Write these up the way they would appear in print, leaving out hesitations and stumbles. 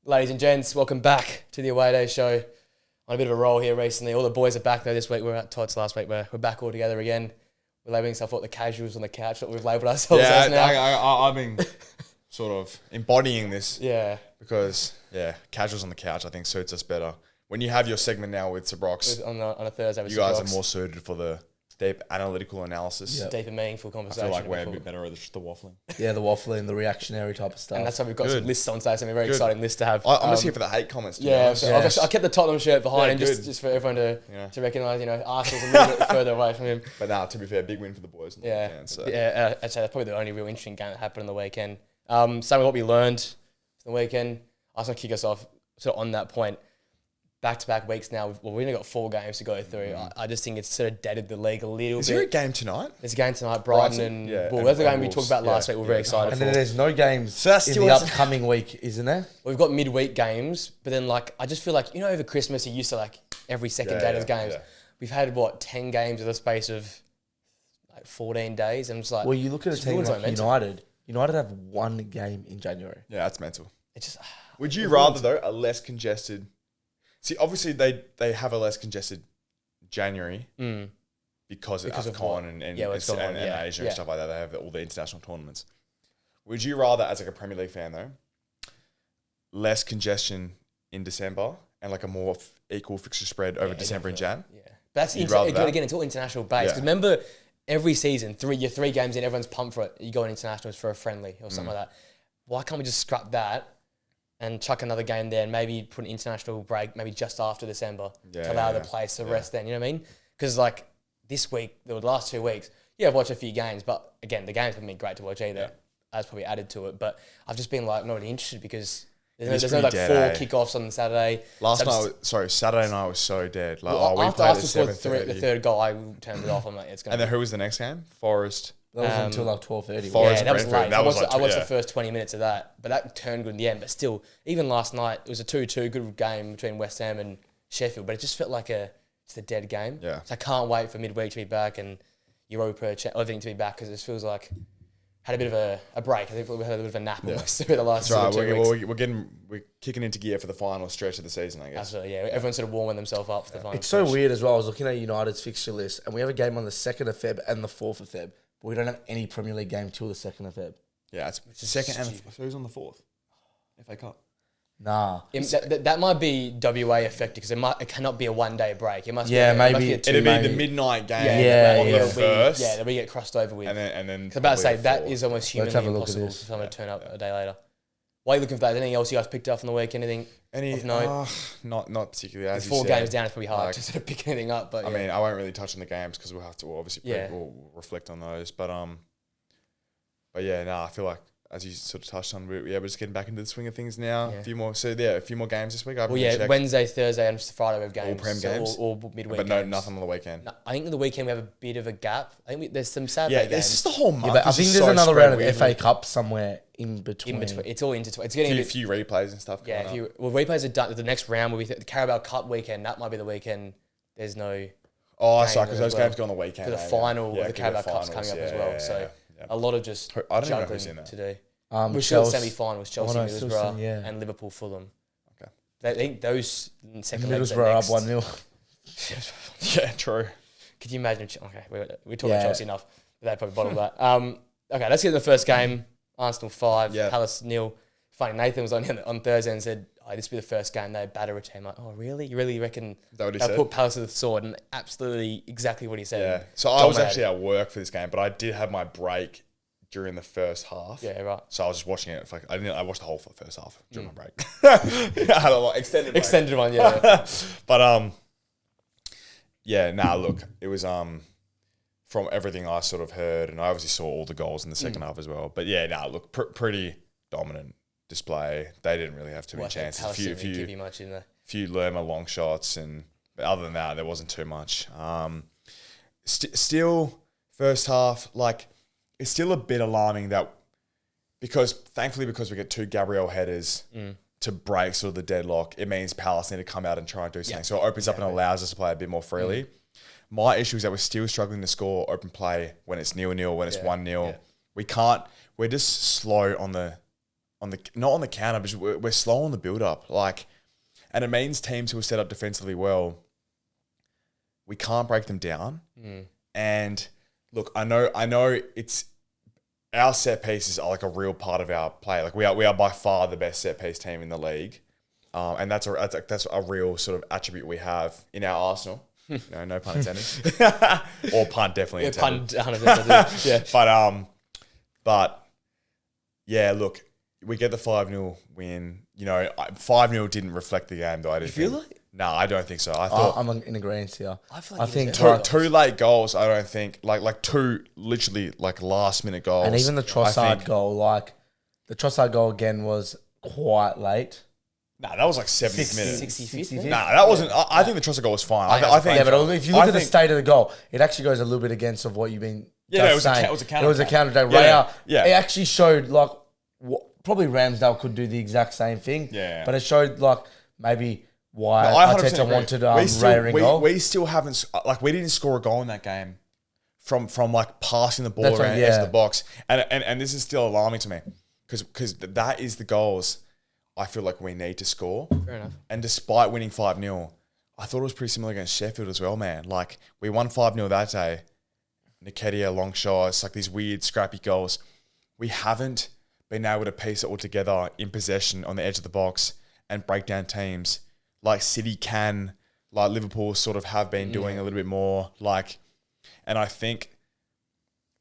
Ladies and gents, welcome back to the Away Day Show. On a bit of a roll here recently. All the boys are back though this week. We were at Tots last week. We're back all together again. We're labelling ourselves the casuals on the couch. What we've labelled ourselves as now. I've been sort of embodying this. Yeah. Because, casuals on the couch I think suits us better. When you have your segment now with Sabrox, On a Thursday with you guys Sabrox. are more suited for the deep analytical analysis. Deep and meaningful I conversation. feel like we're a bit better at just the waffling. Yeah, the waffling, the reactionary type of stuff. And that's why we've got some lists on today. So a very exciting list to have. I'm just here for the hate comments. I kept the Tottenham shirt behind him just for everyone to recognise, Arsenal's a little bit further away from him. But to be fair, big win for the boys. I'd say that's probably the only real interesting game that happened on the weekend. Some of what we learned from the weekend. I was going to kick us off sort of on that point. Back-to-back weeks now. We've only got 4 games to go through. I just think it's sort of deaded the league a little bit. Is there a game tonight? There's a game tonight, Brighton and Wolves. That's the game we talked about last week. We're very excited and for. then there's no games in the upcoming week, isn't there? Well, we've got midweek games, but then I just feel like, over Christmas you used to every second day there's games. Yeah. We've had 10 games in the space of 14 days. And it's well, you look at a team like United. United have 1 game in January. Yeah, that's mental. It just. Would you rather though a less congested? See, obviously they have a less congested January because of AFCON and Asia and stuff like that. They have all the international tournaments. Would you rather, as a Premier League fan though, less congestion in December and a more equal fixture spread over December and Jan? Yeah, but again, it's all international based. Because remember, every season, 3 games in, everyone's pumped for it. You go on internationals for a friendly or something like that. Why can't we just scrap that and chuck another game there and maybe put an international break maybe just after December to allow the players to rest then, you know what I mean? Because this week, the last 2 weeks, I've watched a few games, but again, the games haven't been great to watch either. Yeah. That's probably added to it, but I've just been not really interested because there's no 4 kickoffs on Saturday. Saturday night was so dead. After Arsenal scored the third goal, I turned it off. I'm like, it's going to. And then who was the next game? Forest. That was until 12:30. Yeah, that was late. I watched the first 20 minutes of that, but that turned good in the end. But still, even last night, it was a 2-2 good game between West Ham and Sheffield, but it just felt like it's a dead game. Yeah. So I can't wait for midweek to be back and Europa, everything to be back because it feels like had a bit of a break. I think we had a bit of a nap almost through the last 2 weeks. We're kicking into gear for the final stretch of the season, I guess. Absolutely, yeah. Everyone's sort of warming themselves up for the final It's stretch. so weird as well. I was looking at United's fixture list, and we have a game on the 2nd of Feb and the 4th of Feb, but we don't have any Premier League game till the 2nd of Feb. Yeah, it's the 2nd and who's on the 4th? FA Cup. Nah. That might be WA affected because it cannot be a 1-day break. It must maybe. It'd be the midnight game on the first. That we get crossed over with. And then I'm about to say, that is almost humanly impossible for someone to turn up a day later. Why are you looking for that? Anything else you guys picked up on the week? Anything of note? Not particularly. As There's 4 games down, it's probably hard to sort of pick anything up. But I mean, I won't really touch on the games because we'll reflect on those. But I feel like, as you sort of touched on, we're just getting back into the swing of things now. Yeah. A few more games this week. Wednesday, Thursday, and Friday we have games. All Prem games? All midweek games. Nothing on the weekend. No, I think on the weekend we have a bit of a gap. I think there's some Saturday games. It's just the whole month. But I think there's another round of FA Cup somewhere in between. It's all intertwined. It's getting a few replays and stuff. Replays are done. The next round will be the Carabao Cup weekend. That might be the weekend. There's no. Oh, sorry, because those games go on the weekend. The final of the Carabao Cup's coming up as well. So a lot of just juggling to do. We're still semi-finals, Chelsea, Middlesbrough, and Liverpool, Fulham. Okay. I think those second legs Middlesbrough up 1-0. Yeah, true. Could you imagine? Okay, we're talking about Chelsea enough. They probably bottled that. Okay, let's get to the first game. Arsenal 5, Palace 0. Funny, Nathan was on Thursday and said, this will be the first game they batter a team. Like, oh, really? You really reckon they'll put Palace to the sword? And absolutely exactly what he said. Yeah. So I was actually at work for this game, but I did have my break during the first half. Yeah, right. So I was just watching it. I watched the whole first half during my break. I had a lot extended one, yeah. But look, it was from everything I sort of heard, and I obviously saw all the goals in the second half as well. But pretty dominant display. They didn't really have too many chances. Few Lerma long shots, but other than that, there wasn't too much. Still, first half, it's still a bit alarming that because we get 2 Gabriel headers to break sort of the deadlock, it means Palace need to come out and try and do something. So it opens up and allows us to play a bit more freely. My issue is that we're still struggling to score open play when it's 0-0, when it's 1-0. We're just slow on the not on the counter, but we're slow on the build up. Like, and it means teams who are set up defensively well, we can't break them down. And look, I know it's our set pieces are like a real part of our play. Like we are by far the best set piece team in the league, and that's a real sort of attribute we have in our Arsenal. No pun intended, or pun definitely intended. Pun 100%. Yeah, but yeah, look, we get the 5-0 win. 5-0 didn't reflect the game though. You feel like? No, I don't think so. I thought I'm in agreement here. I think two late goals. I don't think like two literally like last minute goals, and even the Trossard goal. Like the Trossard goal again was quite late. No, that was like 70th minute. 65th? No, that wasn't. I think the Trossard goal was fine. I think. Yeah, but if you look at the state of the goal, it actually goes a little bit against of what you've been. Yeah, it was saying. a counter. It was a counter attack. It actually showed like probably Ramsdale could do the exact same thing. Yeah, but it showed like maybe why Arteta wanted Raya in goal. We still haven't we didn't score a goal in that game from like passing the ball around the edge of the box, and this is still alarming to me because that is the goals I feel like we need to score. Fair enough. And despite winning 5-0, I thought it was pretty similar against Sheffield as well, man. Like, we won 5-0 that day. Nketiah, long shots, like these weird, scrappy goals. We haven't been able to piece it all together in possession on the edge of the box and break down teams like City can, like Liverpool sort of have been doing a little bit more. Like, and I think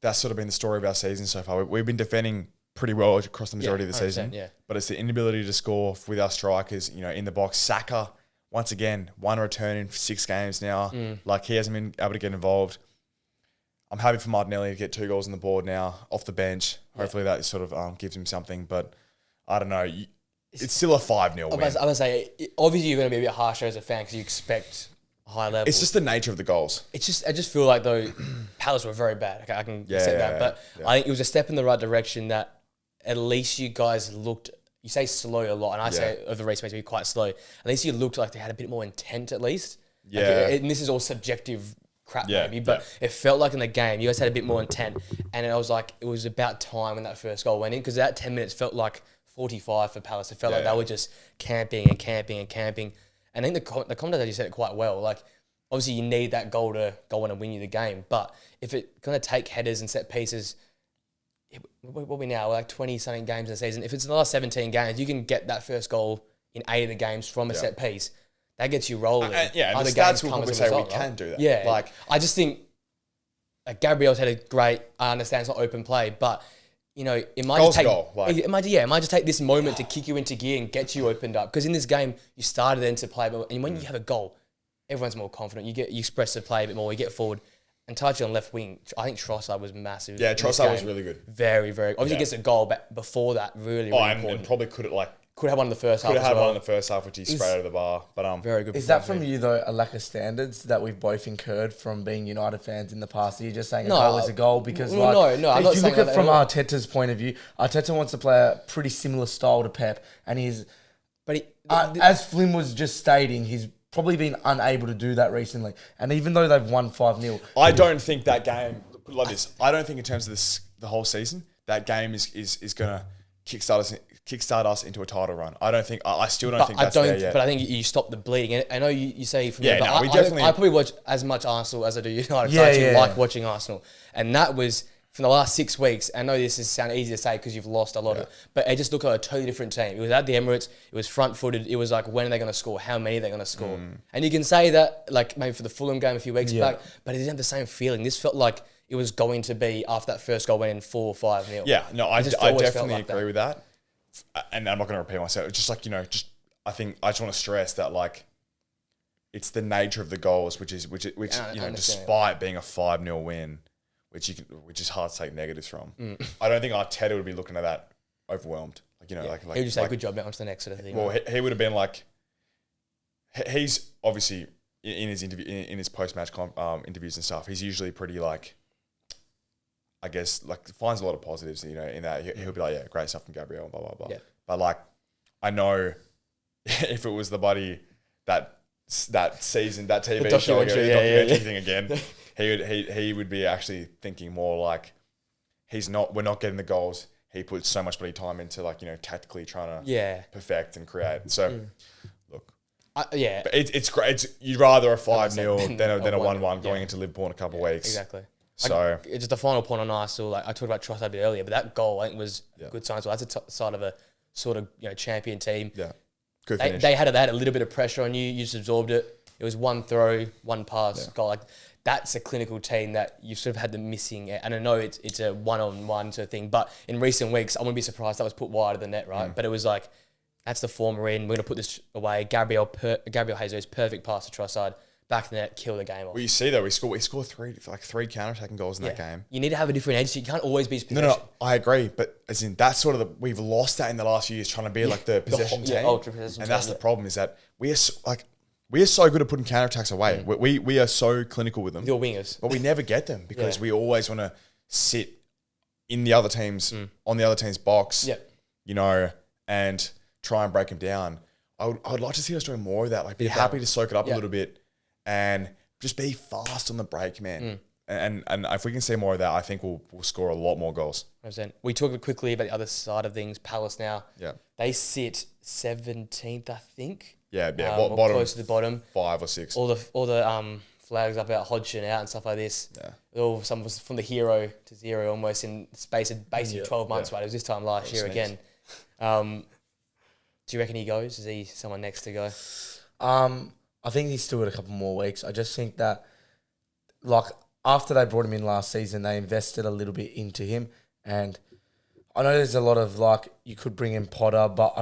that's sort of been the story of our season so far. We've been defending pretty well across the majority of the season. Yeah. But it's the inability to score with our strikers, in the box. Saka, once again, one return in 6 games now. Like, he hasn't been able to get involved. I'm happy for Martinelli to get 2 goals on the board now off the bench. Hopefully that sort of gives him something. But I don't know. It's still a 5-0 win. I was going to say, obviously you're going to be a bit harsher as a fan because you expect a high level. It's just the nature of the goals. I just feel like, though, Palace were very bad. Okay, I can accept that. But I think it was a step in the right direction that at least you guys looked, you say slow a lot, and I say over the race makes me quite slow. At least you looked like they had a bit more intent at least. Yeah. And this is all subjective crap maybe, but it felt like in the game, you guys had a bit more intent. And I was like, it was about time when that first goal went in because that 10 minutes felt like 45 for Palace. It felt like they were just camping and camping and camping. And I think the commentator you said it quite well. Like, obviously you need that goal to go on and win you the game. But if it's going to take headers and set pieces, what are we now? We're like 20-something games in the season. If it's the last 17 games, you can get that first goal in 8 of the games from a set piece. That gets you rolling. And the stats will probably say we can do that. Yeah. Like, I just think Gabriel's had a great, I understand it's not open play, but, it might just take... It might just take this moment to kick you into gear and get you opened up. Because in this game, you started then to play, and when you have a goal, everyone's more confident. You express the play a bit more, you get forward. And touching on left wing, I think Trossard was massive. Yeah, Trossard was really good. Very, very. Obviously, gets a goal, but before that, really important. And probably could have one in the first half. Could have had one in the first half, which he sprayed out of the bar. But very good. Is that from you though a lack of standards that we've both incurred from being United fans in the past? Are you just saying a goal is a goal because no? If you look at it from Arteta's point of view, Arteta wants to play a pretty similar style to Pep, and as Flynn was just stating, he's probably been unable to do that recently. And even though they've won 5-0. I don't think that game, put it like this, I don't think in terms of the whole season, that game is going to kickstart us into a title run. I still don't think that's there yet. But I think you stop the bleeding. I know you say from I probably watch as much Arsenal as I do United. I like watching Arsenal. And that was... from the last 6 weeks, I know this sounds easy to say because you've lost a lot of it, but it just looked like a totally different team. It was at the Emirates, it was front-footed, it was like, when are they going to score? How many are they going to score? And you can say that, like, maybe for the Fulham game a few weeks back, but it didn't have the same feeling. This felt like it was going to be, after that first goal went in, 4 or 5-0. Yeah, no, I definitely agree with that. And I'm not going to repeat myself. It's just like, I think I just want to stress that, like, it's the nature of the goals, which despite being a 5-0 win, which is hard to take negatives from. I don't think Arteta would be looking at that overwhelmed. Like, he would just say, good job, now on to the next sort of thing. Well, he would have been like, he's obviously in his interview, in his post-match interviews and stuff, he's usually pretty like, I guess, like, finds a lot of positives, in that. He'll be like, yeah, great stuff from Gabriel, and blah, blah, blah. Yeah. But, like, I know if it was the buddy that season, that TV show, documentary thing again, he would be actually thinking more like, we're not getting the goals. he puts so much bloody time into tactically trying to perfect and create. So look, but it's great. You'd rather a 5-0 than a 1-1 going into Liverpool in a couple of weeks. Exactly. So it's just the final point on Arsenal. Like I talked about Trossard a bit earlier, but that goal I think was a good sign. So that's a side of a sort of champion team. Yeah, good finish. They had a little bit of pressure on you. You just absorbed it. It was one throw, one pass, goal. Like that's a clinical team that you've sort of had the missing. And I know it's a one-on-one sort of thing, but in recent weeks, I wouldn't be surprised that was put wide of the net, right? But it was like, that's the form we're in. We're going to put this away. Gabriel Jesus, perfect pass to Trossard. Back in the net, kill the game off. Well, you see though, we score three counter-attacking goals in that game. You need to have a different agency. You can't always be possession. No, I agree. But as in, that's sort of we've lost that in the last few years, trying to be like the possession team. Ultra possession and that's the problem, is that we are so good at putting counterattacks away. We are so clinical with them. Your wingers. But we never get them because we always want to sit in the other team's, on the other team's box, and try and break them down. I would like to see us doing more of that. Like, be happy to soak it up a little bit and just be fast on the break, man. And if we can see more of that, I think we'll score a lot more goals. 100%. We talked quickly about the other side of things. Palace now. Yeah. They sit 17th, I think. Yeah. Bottom, close to the bottom. 5 or 6. All the flags up about Hodgson out and stuff like this. Yeah. All some was from the hero to zero almost in the space of basically 12 months, right? It was this time last year again. Do you reckon he goes? Is he someone next to go? I think he's still got a couple more weeks. I just think that, like, after they brought him in last season, they invested a little bit into him. And I know there's a lot of, like, you could bring in Potter, but I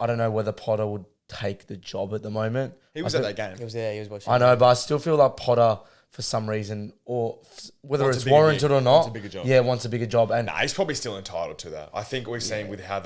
don't know whether Potter would take the job at the moment. He was at that game. He was there. He was watching. I know, but I still feel like Potter, for some reason, or whether it's warranted or not, wants a bigger job. Wants a bigger job. And he's probably still entitled to that. I think we've seen with how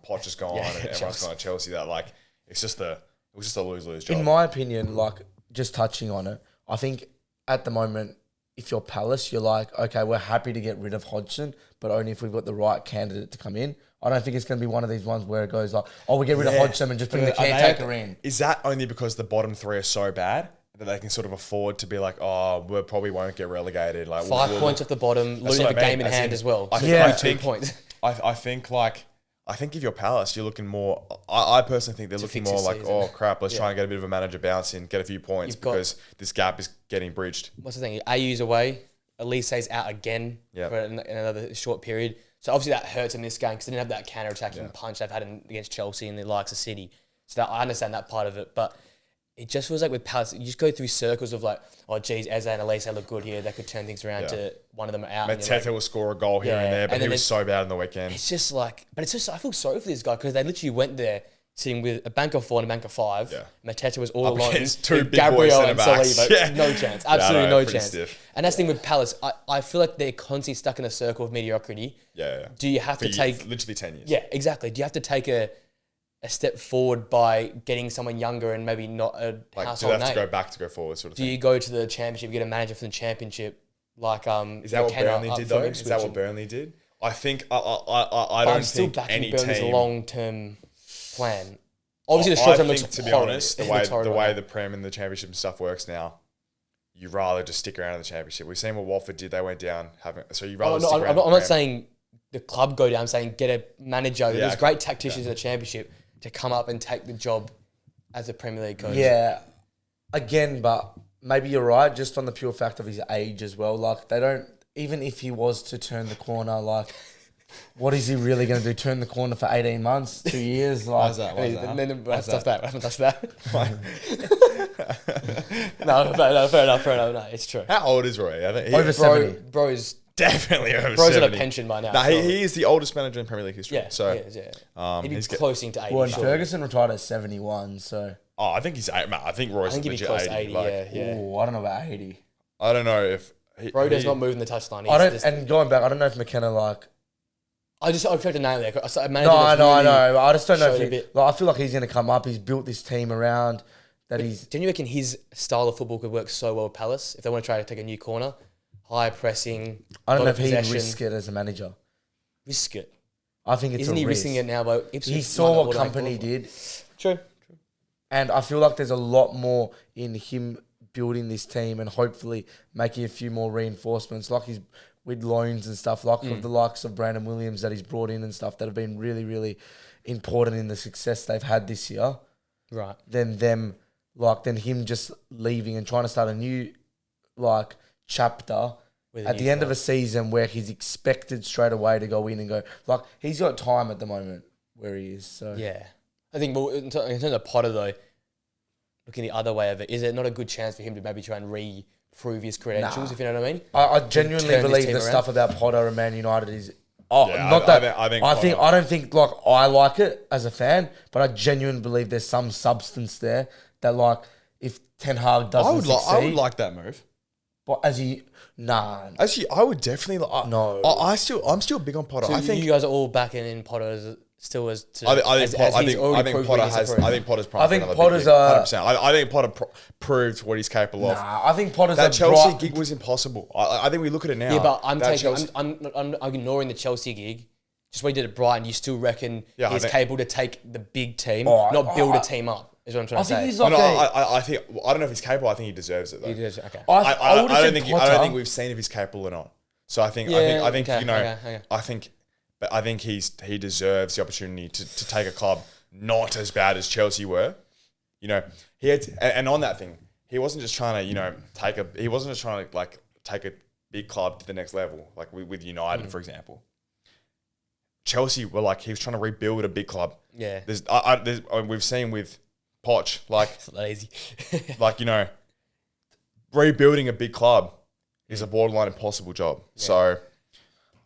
Potter's gone and everyone's gone to Chelsea, that like it was just a lose-lose job. In my opinion, like, just touching on it, I think at the moment, if you're Palace, you're like, okay, we're happy to get rid of Hodgson, but only if we've got the right candidate to come in. I don't think it's going to be one of these ones where it goes like, oh, we get rid of Hodgson and just bring the caretaker in. Is that only because the bottom three are so bad that they can sort of afford to be like, oh, we probably won't get relegated? Like 5 points off the bottom, losing the game in hand as well. I think 2 points. I think if you're Palace, you're looking more. I personally think they're looking more like, oh crap, let's try and get a bit of a manager bounce in, get a few points because this gap is getting bridged. What's the thing? AU's away. Elise's out again for another short period. So obviously that hurts in this game because they didn't have that counter-attacking punch they've had against Chelsea and the likes of City. So I understand that part of it, but it just feels like with Palace, you just go through circles of like, oh geez, Eze and Elise look good here. They could turn things around to one of them out. Mateta will score a goal here and there, but he was so bad in the weekend. It's just like, but it's just, I feel sorry for this guy because they literally went there sitting with a bank of 4 and a bank of 5. Yeah. Mateta was all alone. Two big Gabriel and Saliba. No chance. Absolutely no chance. Stiff. And that's the thing with Palace. I feel like they're constantly stuck in a circle of mediocrity. Yeah. Do you have to take... Literally 10 years. Yeah, exactly. Do you have to take a step forward by getting someone younger and maybe not a household name? Do they have to go back to go forward sort of thing? Do you go to the championship, get a manager from the championship? Like Is that what Burnley did though? Is that what Burnley did? I think... I don't think any team... Burnley's long-term plan. Obviously, the short term looks to be honest, the way the Prem and the Championship and stuff works now, you'd rather just stick around in the Championship. We've seen what Watford did; they went down. So you rather stick around. I'm not saying the club go down. I'm saying get a manager. There's great tacticians in the Championship to come up and take the job as a Premier League coach. Yeah, again, but maybe you're right. Just on the pure fact of his age as well. Like they don't. Even if he was to turn the corner, like. What is he really going to do? Turn the corner for 18 months, 2 years? Like, Why's that? I haven't touched that. No, fair enough. No, it's true. How old is Roy? I think over 70. Bro is definitely over 70. Bro's on a pension by now. No, he is the oldest manager in Premier League history. Yeah, so, he is, he'd be closing to 80. Well, and Ferguson retired at 71, so... Oh, I think he's... I think Roy's legit 80. Close to 80, yeah. Ooh, I don't know about 80. I don't know if... Bro does not move in the touchline. And going back, I don't know if McKenna, like... I've tried to nail it. I know. I just don't know if I feel like he's going to come up. He's built this team around that he's... Do you reckon his style of football could work so well with Palace if they want to try to take a new corner? High pressing, I don't know if he'd risk it as a manager. Risk it? I think it's Isn't he risking it now? He saw what Company did. True. And I feel like there's a lot more in him building this team and hopefully making a few more reinforcements. Like he's with loans and stuff, like of the likes of Brandon Williams that he's brought in and stuff that have been really, really important in the success they've had this year. Right. Then him just leaving and trying to start a new chapter at the end of a season where he's expected straight away to go in and go. Like, he's got time at the moment where he is. So yeah. I think, well, in terms of Potter, though, looking the other way of it, is it not a good chance for him to maybe try and prove his credentials, if you know what I mean? I genuinely believe the stuff about Potter and Man United is... I don't think like I like it as a fan, but I genuinely believe there's some substance there that, like, if Ten Hag doesn't succeed... I would like that move. But Actually, I would definitely... no. I'm still big on Potter. So I think you guys are all backing in Potter as... Still as to, I think Potter's prime. I think Potter's 100%. I think Potter proved what he's capable of. I think Potter's that Chelsea gig was impossible. I think we look at it now. Yeah, but I'm ignoring the Chelsea gig. Just what he did at Brighton, you still reckon he's capable to take the big team, not build a team up. Is what I'm trying to say. He's like I don't know if he's capable. I think he deserves it though. He deserves it. Okay. I don't think we've seen if he's capable or not. So I think But I think he deserves the opportunity to take a club not as bad as Chelsea were. You know, he had and on that thing, he wasn't just trying to, take a big club to the next level, like with United, for example. Chelsea were like, he was trying to rebuild a big club. Yeah. We've seen with Poch, like, it's not easy. rebuilding a big club is a borderline impossible job. Yeah. So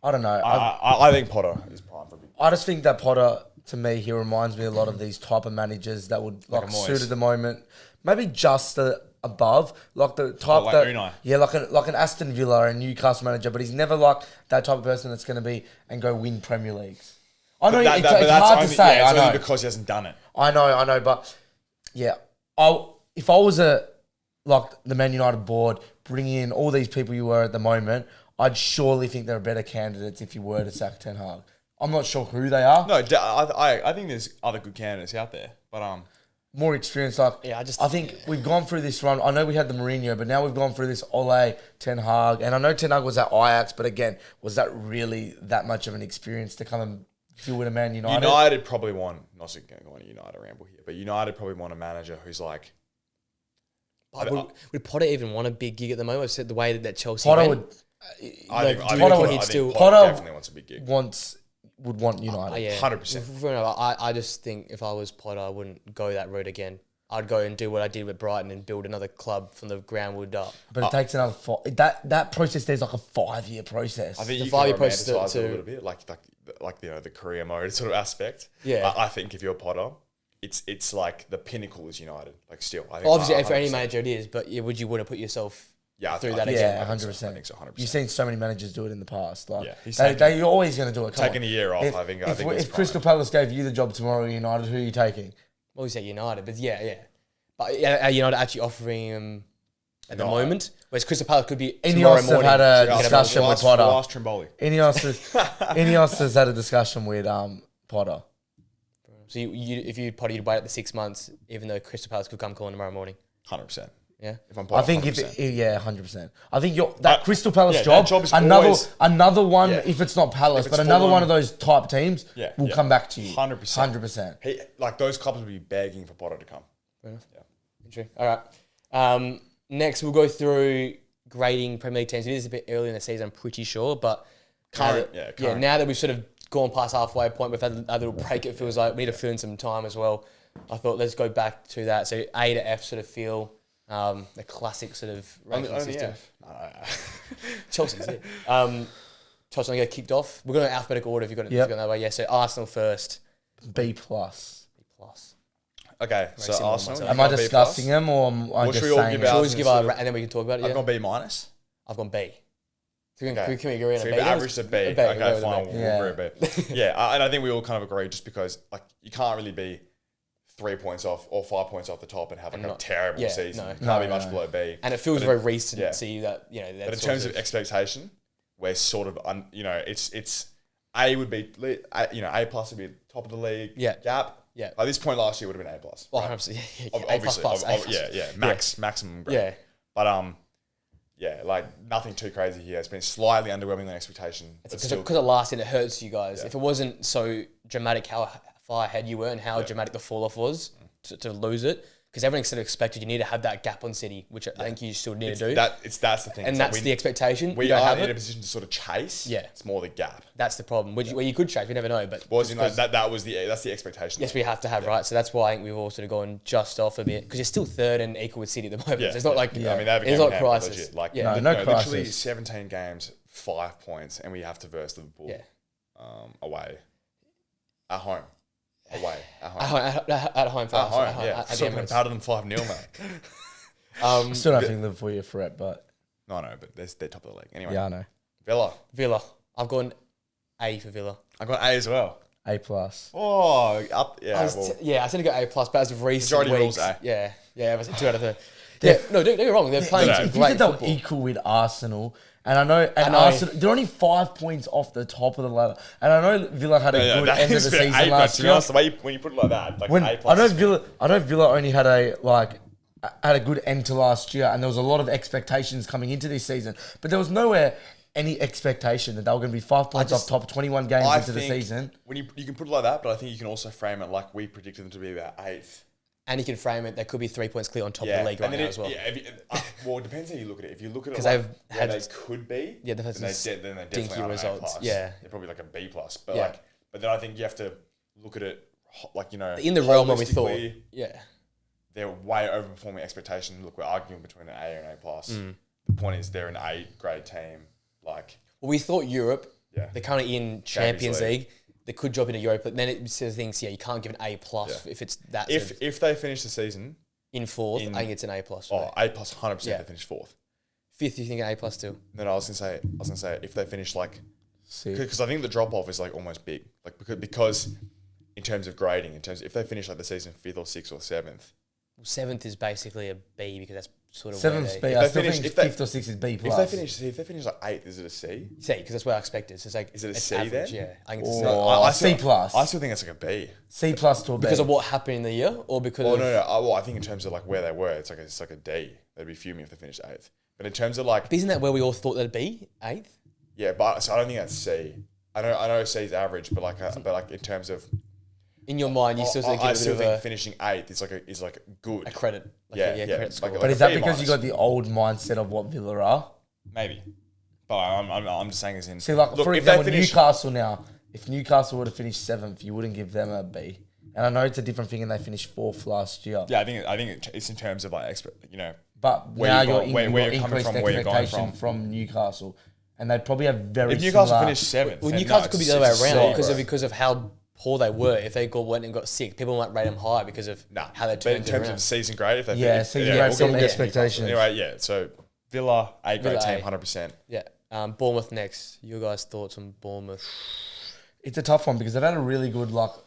I don't know. I think Potter is prime for big. I just think that Potter, to me, he reminds me a lot of these type of managers that would suit at the moment. Maybe just above, like the type like Unai. Yeah, like an Aston Villa and Newcastle manager, but he's never like that type of person that's going to be and go win Premier Leagues. I know it's hard to say. Yeah, it's only only because he hasn't done it. I know, but yeah, if I was the Man United board, bringing in all these people you were at the moment, I'd surely think there are better candidates if you were to sack Ten Hag. I'm not sure who they are. No, I think there's other good candidates out there, but more experience. I think we've gone through this run. I know we had the Mourinho, but now we've gone through this Ole, Ten Hag, and I know Ten Hag was at Ajax, but again, was that really that much of an experience to come and deal with a Man United? United probably want, not to go on a United ramble here, but United probably want a manager who's like. Would Potter even want a big gig at the moment? I've said the way that Chelsea Potter went. Potter definitely wants a big gig. Would want United. 100%. I just think if I was Potter, I wouldn't go that route again. I'd go and do what I did with Brighton and build another club from the ground up. But it takes another that process. There's like a 5-year process. I think the 5-year process a little bit, like the career mode sort of aspect. Yeah, I think if you're Potter, it's like the pinnacle is United. Like still, I think obviously for any manager it is, but would you want to put yourself? Through that again. Yeah, 100%. I think so, 100%. You've seen so many managers do it in the past. Like, you're always going to do it. Taking a year off, I think. If Crystal Palace gave you the job tomorrow, United, who are you taking? Well, we say United, but yeah. But are United actually offering him at the moment? Whereas Crystal Palace could be tomorrow morning. Had a discussion with Potter. Ineos has had a discussion with Potter. So if you Potter, you'd wait up the 6 months, even though Crystal Palace could come calling tomorrow morning. 100%. Yeah, if I'm Potter, 100%. I think Crystal Palace job another one. If it's not Palace, but another one of those type teams will come back to you. 100%. Like those clubs will be begging for Potter to come. Fair enough. Yeah, true. All right. Next, we'll go through grading Premier League teams. It is a bit early in the season, I'm pretty sure, but current. Now that we've sort of gone past halfway point, we've had a little break. It feels like we need to fill in some time as well. I thought let's go back to that. So A to F sort of feel. The classic sort of ranking system. Chelsea's it. Chelsea, I'm going to get kicked off. We're going to alphabetical order if you've got it that way. Yeah, so Arsenal first. B+. Okay, so Arsenal. Am I discussing them or am I just saying it? Should we just give our, and then we can talk about it? I've gone B-. I've gone B. So can we agree on a B? So average to B. Okay, fine. We'll agree B. Yeah, and I think we all kind of agree just because like you can't really be 3 points off or 5 points off the top and have a terrible season. No. Can't be much below B. And it feels very recent to see that, but in terms of expectation, we're sort of, it's A would be, A plus would be top of the league. Yeah. Gap. Yeah. At this point last year would have been A plus. Well, right? obviously. Obviously. A++. Maximum grade. Yeah. But, Yeah, like nothing too crazy here. It's been slightly underwhelming than expectation. Because of last year, it hurts you guys. Yeah. If it wasn't so dramatic how far ahead you were and how dramatic the fall off was to lose it, because everyone sort of expected you need to have that gap on City, which I think you still need to do. That's the thing. And that's the expectation. We are in a position to sort of chase. Yeah. It's more the gap. That's the problem. Where you could chase, we never know. But that's the expectation. Yes, we have to have, right? So that's why I think we've all sort of gone just off a bit, because you're still third and equal with City at the moment. Yeah. It's not like, I mean, they have it's not crisis. Like, no crisis. Literally 17 games, 5 points, and we have to verse Liverpool away. At home. Away. At home. At so we're better than 5-0, mate. Still don't think Liverpool are a threat, but... No, but they're top of the league. Anyway. Yeah, I know. Villa. I've gone A for Villa. I've got A as well. A+. Oh, up. Yeah, I said to go A+, but as of recent weeks... A. Yeah, I was 2 out of 3. Yeah, no, don't get me wrong. They're playing some if great you said football. they were equal with Arsenal... And I know Arsenal, they're only 5 points off the top of the ladder. And I know Villa had a good end of the season last year. The way when you put it like that, like A+. I know Villa only had a good end to last year, and there was a lot of expectations coming into this season. But there was nowhere any expectation that they were going to be 5 points off top 21 games into the season. When you can put it like that, but I think you can also frame it like we predicted them to be about 8th. And you can frame it, they could be 3 points clear on top of the league right now as well. Yeah, well, it depends how you look at it. If you look at it because like they could be, they've had then they definitely are results. They're probably like a B+. But but then I think you have to look at it like, in the realm where we thought, they're way overperforming expectations. Look, we're arguing between an A and A+. The point is they're an A grade team. Like, well, we thought Europe. They're currently in Champions League. They could drop into Europe, but then it says things. You can't give an A+ if it's that. If they finish the season in 4th, I think it's an A+. Oh, A+, 100%. They finish 4th. 5th, you think an A+ too? Then I was gonna say if they finish like, because I think the drop off is like almost big, like because in terms of grading, if they finish like the season 5th or 6th or 7th. Well, 7th is basically a B because that's sort of 7th B. I still think 5th or 6th is B+. If they finish like 8th, is it a C? C, because that's what I expected. So it's like, is it a C average, then? Yeah, I think it's a C+. I still think it's like a B. C+ to a B. Because of what happened in the year, or because? No. Well, I think in terms of like where they were, it's like a D. They'd be fuming if they finished 8th. But in terms of like, but isn't that where we all thought they'd be 8th? Yeah, but so I don't think that's C. I know C's average, but like in terms of. In your mind, you still think finishing 8th is like good. A credit. Credit score. But is that because you got the old mindset of what Villa are? Maybe. But I'm just saying as in... See, like, for example, Newcastle now, if Newcastle would have finished 7th, you wouldn't give them a B. And I know it's a different thing and they finished 4th last year. Yeah, I think it's in terms of like, But now you're increased expectation from Newcastle. And they'd probably have very If Newcastle finished 7th... Well, Newcastle could be the other way around because of how poor they were. If they went and got 6th, people might rate them higher because of how they turned But in terms of season grade, if they season grade from expectations. Anyway, so Villa, A grade team, 100%. Yeah. Bournemouth next. Your guys' thoughts on Bournemouth? It's a tough one because they've had a really good not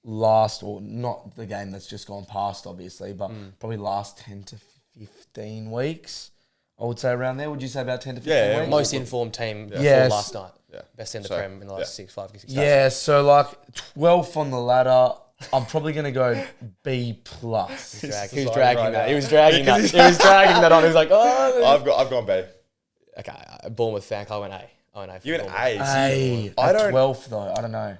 the game that's just gone past, obviously, but probably last 10 to 15 weeks. I would say around there. Would you say about 10 to 15 weeks? Most informed team before last night. Yeah. Best in the Prem in the last 5 6 Yeah, so like 12th on the ladder. I'm probably going to go B+. He was dragging that. He was dragging that. He was dragging that on. He was like, oh. I've gone B. Okay, Bournemouth fan. I went A. You went A. A. I don't. 12th though. I don't know.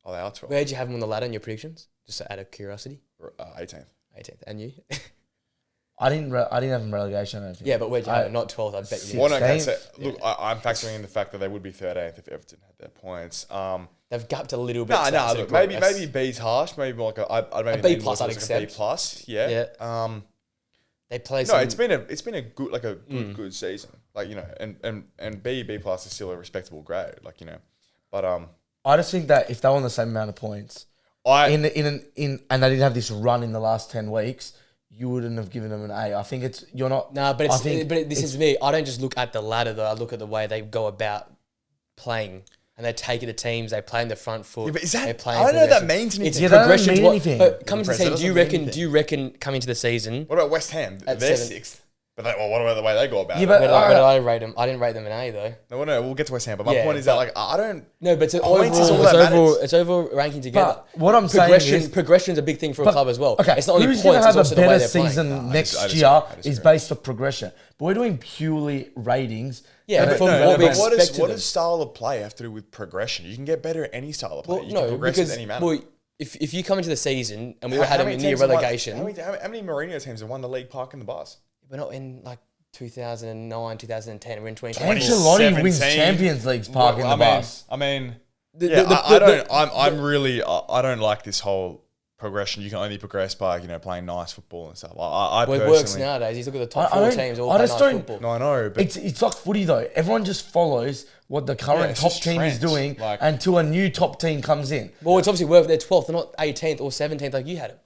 Oh, they are 12th. Where'd you have them on the ladder in your predictions? Just out of curiosity. 18th. 18th. And you? I didn't have them relegation. I don't think. Yeah, but where'd you have it? Not 12th. I bet you. Well, okay, so, look, I'm factoring in the fact that they would be 13th if Everton had their points. They've gapped a little bit. No, look, maybe B's harsh. Maybe more like a B+. I'd accept. A B+. Yeah. They play. No, it's been a good good season. Like, and B+ is still a respectable grade. Like, but I just think that if they were on the same amount of points, and they didn't have this run in the last 10 weeks. You wouldn't have given them an A. I think you're not. No, but this is me. I don't just look at the ladder though. I look at the way they go about playing, and they take it to teams. They play in the front foot. Yeah, but is that? I don't know if that means anything. It's progression. But coming to the season, do you reckon coming to the season? What about West Ham? They're 6th. But what about the way they go about it? But I rate them. I didn't rate them an A though. No, we'll get to West Ham. But my point is that like I don't. No, but it's overall ranking together. But what I'm saying is progression is a big thing for a club as well. Okay, it's not only who's points. going to have it's a better the season next year is based off progression. But we're doing purely ratings. Yeah, but what does style of play have to do with progression? You can get better at any style of play. You can progress in any manner. Well, if you come into the season and we had them near relegation, how many Mourinho teams have won the league park in the bus? We're not in like 2009, 2010. We're in 2020. Ancelotti wins Champions Leagues park in the bus. I don't like this whole progression. You can only progress by playing nice football and stuff. It works nowadays. You look at the top 4 teams all play nice football. No, I know, but it's like footy though. Everyone just follows what the current top team is doing until a new top team comes in. Well, it's obviously worked. They're 12th, they're not 18th or 17th like you had them.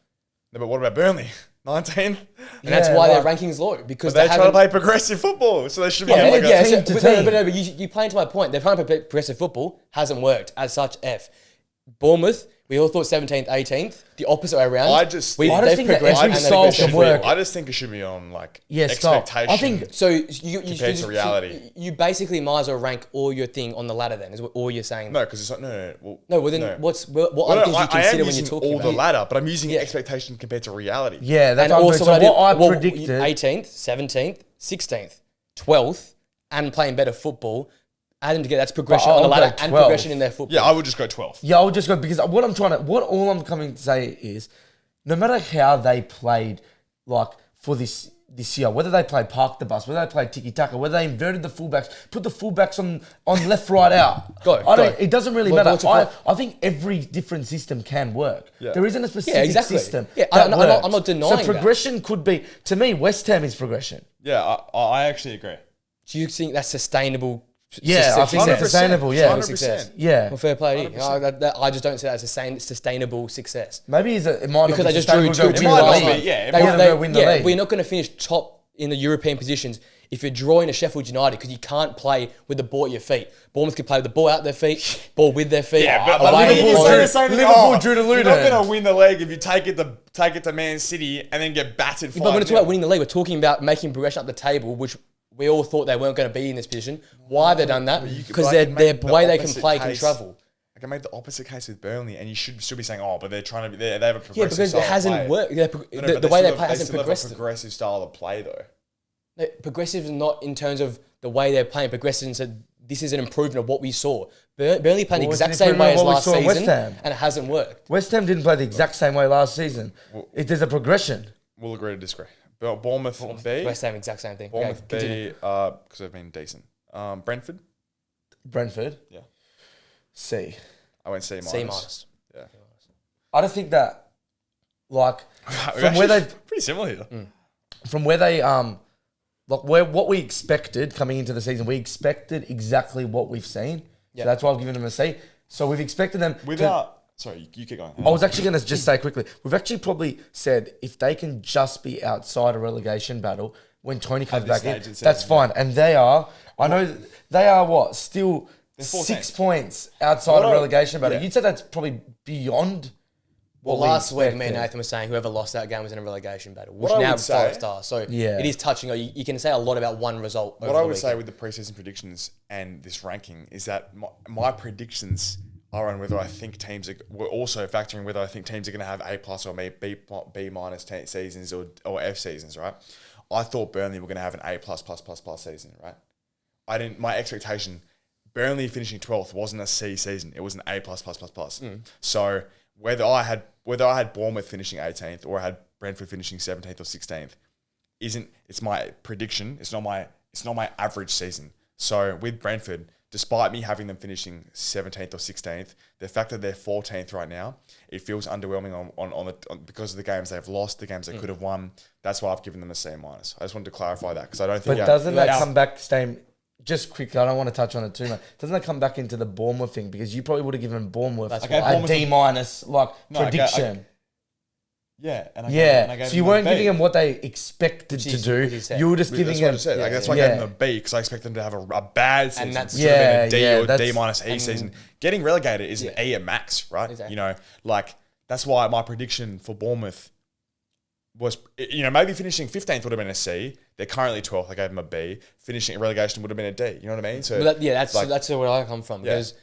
No, but what about Burnley? 19th? And that's why their ranking's low. Because they're trying to play progressive football. So they should be but you play into my point. They're trying to play progressive football. Hasn't worked. As such, F. Bournemouth, we all thought 17th, 18th. The opposite way around. I just think that every style can work. I just think it should be on expectation. I think so. You compared to reality. You basically might as well rank all your thing on the ladder. Then is what all you're saying. No, because it's not. No. Well, then what other things you consider when you're talking about all the ladder? But I'm using expectation compared to reality. Yeah, that's also what I predicted. 18th, 17th, 16th, 12th, and playing better football. Add them together. That's progression on the ladder and progression in their football. Yeah, I would just go 12th. Yeah, I would just go because all I'm coming to say is, no matter how they played, like for this year, whether they played park the bus, whether they played tiki taka, whether they inverted the fullbacks, put the fullbacks on left, right, out. It doesn't really matter. I think every different system can work. Yeah. There isn't a specific system. Yeah, I'm not denying that. So progression could be, to me, West Ham is progression. Yeah, I actually agree. Do you think that's sustainable? Yeah, I think that's sustainable. Yeah, 100%. Yeah. Well, fair play to you. I just don't see that as a sustainable success. Maybe it might because not they just drew two. It might not be. Yeah, they win the league. We're not going to finish top in the European positions if you're drawing a Sheffield United because you can't play with the ball at your feet. Bournemouth can play with the ball out their feet, ball with their feet. Yeah, but Liverpool drew to Luton. You're not going to win the league if you take it to Man City and then get battered. But we're not talking about winning the league. We're talking about making progression up the table, which we all thought they weren't going to be in this position. Why they've done that? Because their way they can play can travel. I can make the opposite case with Burnley, and you should be saying, but they're trying to be. They have a progressive because style it hasn't of play. worked. The way they play hasn't progressed. Have a progressive style of play, though. No, progressive is not in terms of the way they're playing. Progressive and said this is an improvement of what we saw. Burnley playing the exact same way as last season, and it hasn't worked. West Ham didn't play the exact same way last season. There's a progression. We'll agree to disagree. Bournemouth B. West Ham, exact same thing. Bournemouth B, because they've been decent. Brentford. Yeah. C. I went C minus. C minus. Yeah. I don't think that, like, from where they pretty similar here. From where they what we expected coming into the season, we expected exactly what we've seen. Yeah. So that's why I've given them a C. So we've expected them Sorry, you keep going. I was actually going to just say quickly, we've actually probably said if they can just be outside a relegation battle when Tony comes back in, that's fine. And they are, I know they are still 6 points outside of relegation battle. You'd say that's probably beyond Well, last week, me and Nathan were saying whoever lost that game was in a relegation battle, which now is 5 stars. So it is touching. You can say a lot about one result. What I would say with the preseason predictions and this ranking is that my predictions are on whether I think teams we're also factoring whether I think teams are going to have A+ or B minus seasons or F seasons, right? I thought Burnley were going to have an A+++ season, right? My expectation, Burnley finishing 12th wasn't a C season. It was an A++++. So whether I had Bournemouth finishing 18th or I had Brentford finishing 17th or 16th, it's my prediction. It's not my average season. So with Brentford, despite me having them finishing 17th or 16th, the fact that they're 14th right now, it feels underwhelming on because of the games they've lost, the games they could have won. That's why I've given them a C-. I just wanted to clarify that because I don't think. But doesn't that come back? Just quickly, I don't want to touch on it too much. Doesn't that come back into the Bournemouth thing? Because you probably would have given Bournemouth a D- prediction. So you weren't giving them what they expected to do. You were just giving them. That's why I gave them a B because I expect them to have a bad season. And that's been a D or D- season. Getting relegated is an A at max, right? Exactly. That's why my prediction for Bournemouth was, maybe finishing 15th would have been a C. They're currently 12th. I gave them a B. Finishing relegation would have been a D. You know what I mean? So that's where I come from because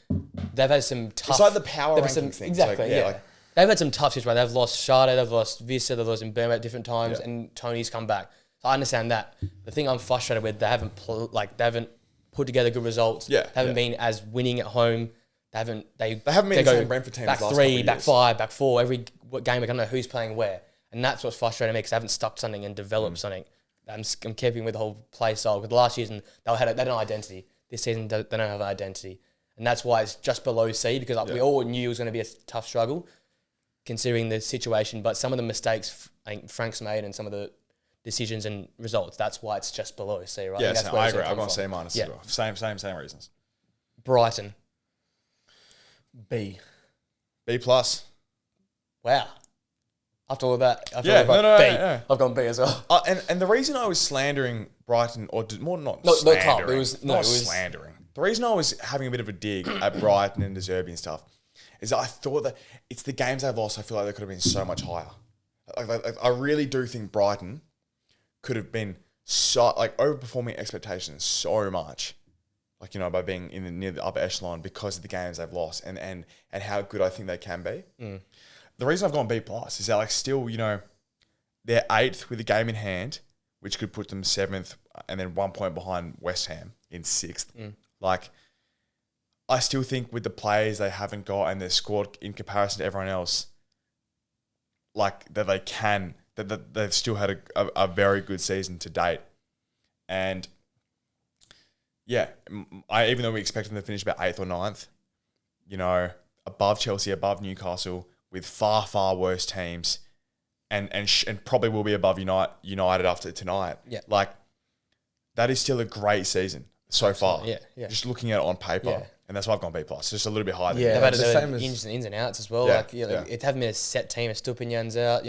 they've had some tough. It's like the power ranking thing. Exactly. They've had some tough situations. They've lost Sade, they've lost Vista, they've lost in Bournemouth at different times, and Tony's come back. So I understand that. The thing I'm frustrated with, they haven't put together good results. Yeah, they haven't been as winning at home. They haven't been the same Brentford team back last 3, back 5, back 4. Every game, I don't know who's playing where. And that's what's frustrating me because they haven't stuck something and developed something. I'm keeping with the whole play style. Because last season, they had an identity. This season, they don't have an identity. And that's why it's just below C because we all knew it was going to be a tough struggle considering the situation. But some of the mistakes I think Frank's made and some of the decisions and results, that's why it's just below C, right? Yes, I agree. I've gone C- as well. Same reasons. Brighton. B. B+. Wow. After all that, B. I've gone B as well. And the reason I was slandering Brighton, or more not slandering. The reason I was having a bit of a dig at Brighton and De Zerbi and stuff is that I thought that it's the games they've lost. I feel like they could have been so much higher. I really do think Brighton could have been overperforming expectations so much. By being near the upper echelon because of the games they've lost and how good I think they can be. Mm. The reason I've gone B+ is that still, they're 8th with a game in hand, which could put them 7th and then 1 point behind West Ham in 6th. Mm. I still think with the players they haven't got and their squad in comparison to everyone else, that they've still had a very good season to date. And even though we expect them to finish about 8th or 9th, above Chelsea, above Newcastle, with far, far worse teams, and probably will be above United after tonight. Yeah. That is still a great season so far. Yeah. Just looking at it on paper, and that's why I've gone B+. Just a little bit higher. They've had the ins and outs as well. It hasn't been a set team. Estupinan's out.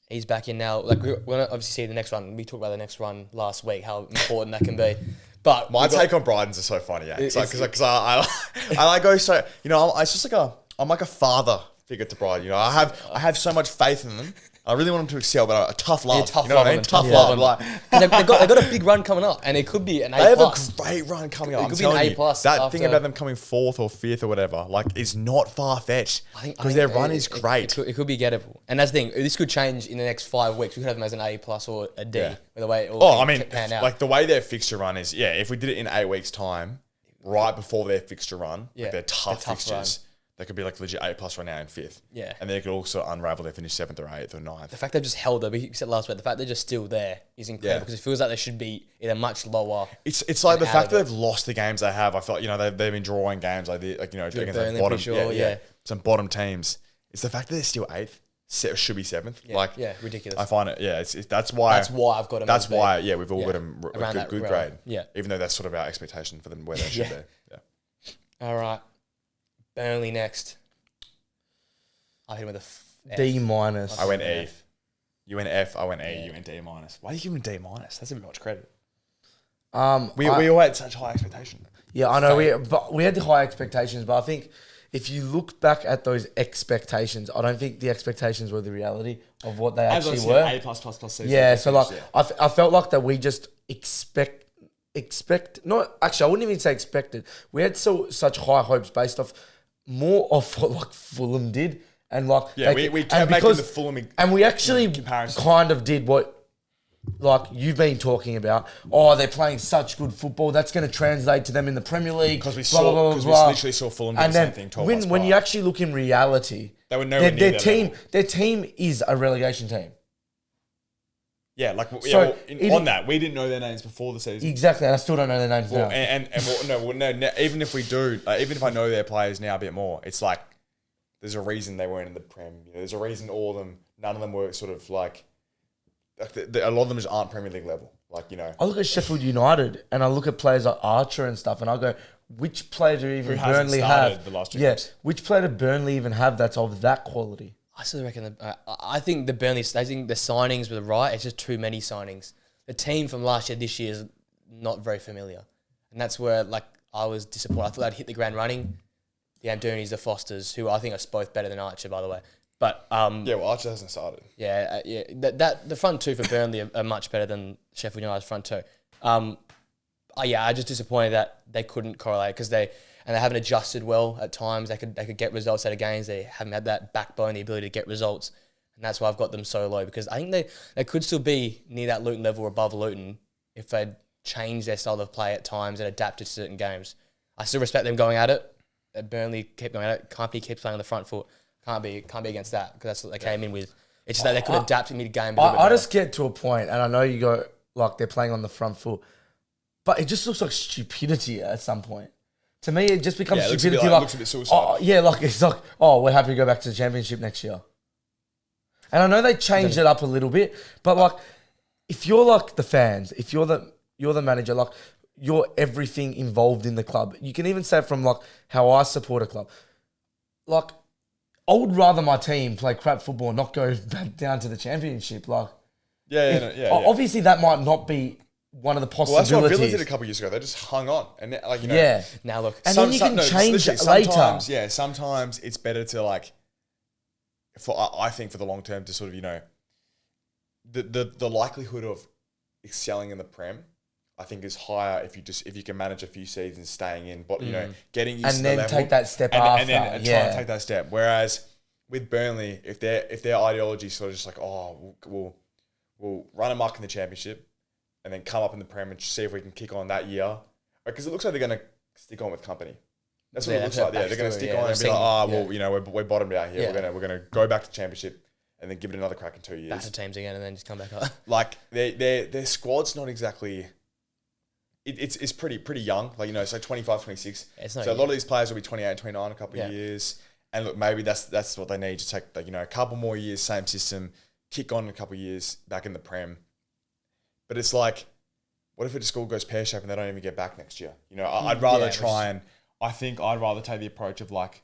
He's back in now. We're gonna obviously see the next run. We talked about the next run last week, how important that can be. But my take on Brighton's is so funny, because I go so it's just I'm like a father figure to Brighton. I have so much faith in them. I really want them to excel, but a tough love. Tough love. Tough love. They've got a big run coming up, and it could be an A+. They have a great run coming up. It could be an A+. That thing about them coming 4th or 5th or whatever, is not far fetched because their run is great. It could be gettable, and that's the thing. This could change in the next 5 weeks. We could have them as an A+ or a D. With the way it all pan out. The way their fixture run is, if we did it in 8 weeks' time, right before their fixture run, their tough fixtures. They could be legit A+ right now in 5th. Yeah. And they could also unravel. They finish 7th or 8th or 9th. The fact they've just held it, we said last week, the fact they're just still there is incredible because it feels like they should be either much lower. It's like the fact that they've lost the games they have. I felt, they've been drawing games against Burnley, bottom, some bottom teams. It's the fact that they're still 8th. Should be 7th. Ridiculous. I find it, that's why I've got them. That's why, we've all got them a good grade. Yeah. Even though that's sort of our expectation for them where they should be. Yeah. All right. Burnley next. I hit him with a D-. I went E. You went F. I went E. You went D-. Why are you giving D-? That's a bit much credit. We all had such high expectations. Yeah, I know. We had the high expectations, but I think if you look back at those expectations, I don't think the expectations were the reality of what they actually were. A+++. Yeah, so I felt like that we just expect. Not actually, I wouldn't even say expected. We had such high hopes based off more of what Fulham did. And we kept making the Fulham and we actually kind of did what you've been talking about. Oh, they're playing such good football. That's going to translate to them in the Premier League. Because we literally saw Fulham do the same thing. When you actually look in reality, they were nowhere near their team is a relegation team. Yeah, on that, we didn't know their names before the season. Exactly, and I still don't know their names now. Even if we do, even if I know their players now a bit more, it's there's a reason they weren't in the Prem. There's a reason none of them were sort of a lot of them just aren't Premier League level. I look at Sheffield United and I look at players like Archer and stuff, and I go, which player do even Burnley have? The last 2 games? Which player do Burnley even have that's of that quality? I still reckon I think the signings were right. It's just too many signings. The team from last year, this year is not very familiar, and that's where I was disappointed. I thought they'd hit the ground running. The Amdunis, the Fosters, who I think are both better than Archer, by the way. But well, Archer hasn't started. Yeah, that the front two for Burnley are much better than Sheffield United's front two. I'm just disappointed that they couldn't correlate because they haven't adjusted well at times. They could get results out of games. They haven't had that backbone, the ability to get results, and that's why I've got them so low because I think they could still be near that Luton level or above Luton if they'd changed their style of play at times and adapted to certain games. I still respect them going at it. Burnley kept going at it. KOMPANY keeps playing on the front foot. Can't be against that because that's what they came in with. It's just that they could adapt mid-game. I just get to a point, and I know you go like they're playing on the front foot, but it just looks like stupidity at some point. To me, it just becomes stupidity. Looks a bit suicidal. We're happy to go back to the championship next year. And I know they changed it up a little bit, but like, if you're like the fans, if you're the manager, like you're everything involved in the club. You can even say from like how I support a club, like. I would rather my team play crap football and not go back down to the championship. Like, obviously, that might not be one of the possibilities. Well, that's what Villa did a couple of years ago. They just hung on, and Now look, and then you can change it later. Sometimes it's better to like, I think for the long term to sort of the likelihood of excelling in the Prem. I think is higher if you can manage a few seasons staying in, but getting used to the level and then take that step after, and try and take that step. Whereas with Burnley, if their ideology is sort of just like, we'll run amok in the championship, and then come up in the Prem and see if we can kick on that year, because it looks like they're going to stick on with KOMPANY. That's what it looks like. Yeah, they're going to stick on and be like, we're bottomed out here. Yeah. We're gonna go back to championship and then give it another crack in 2 years. Batter teams again and then just come back up. Like their squad's not exactly. It's pretty young, it's like 25, 26. So a lot of these players will be 28, 29 a couple of years. And look, maybe that's what they need to take, a couple more years, same system, kick on a couple of years back in the Prem. But it's like, what if it just all goes pear-shaped and they don't even get back next year? I'd rather I'd rather take the approach of like,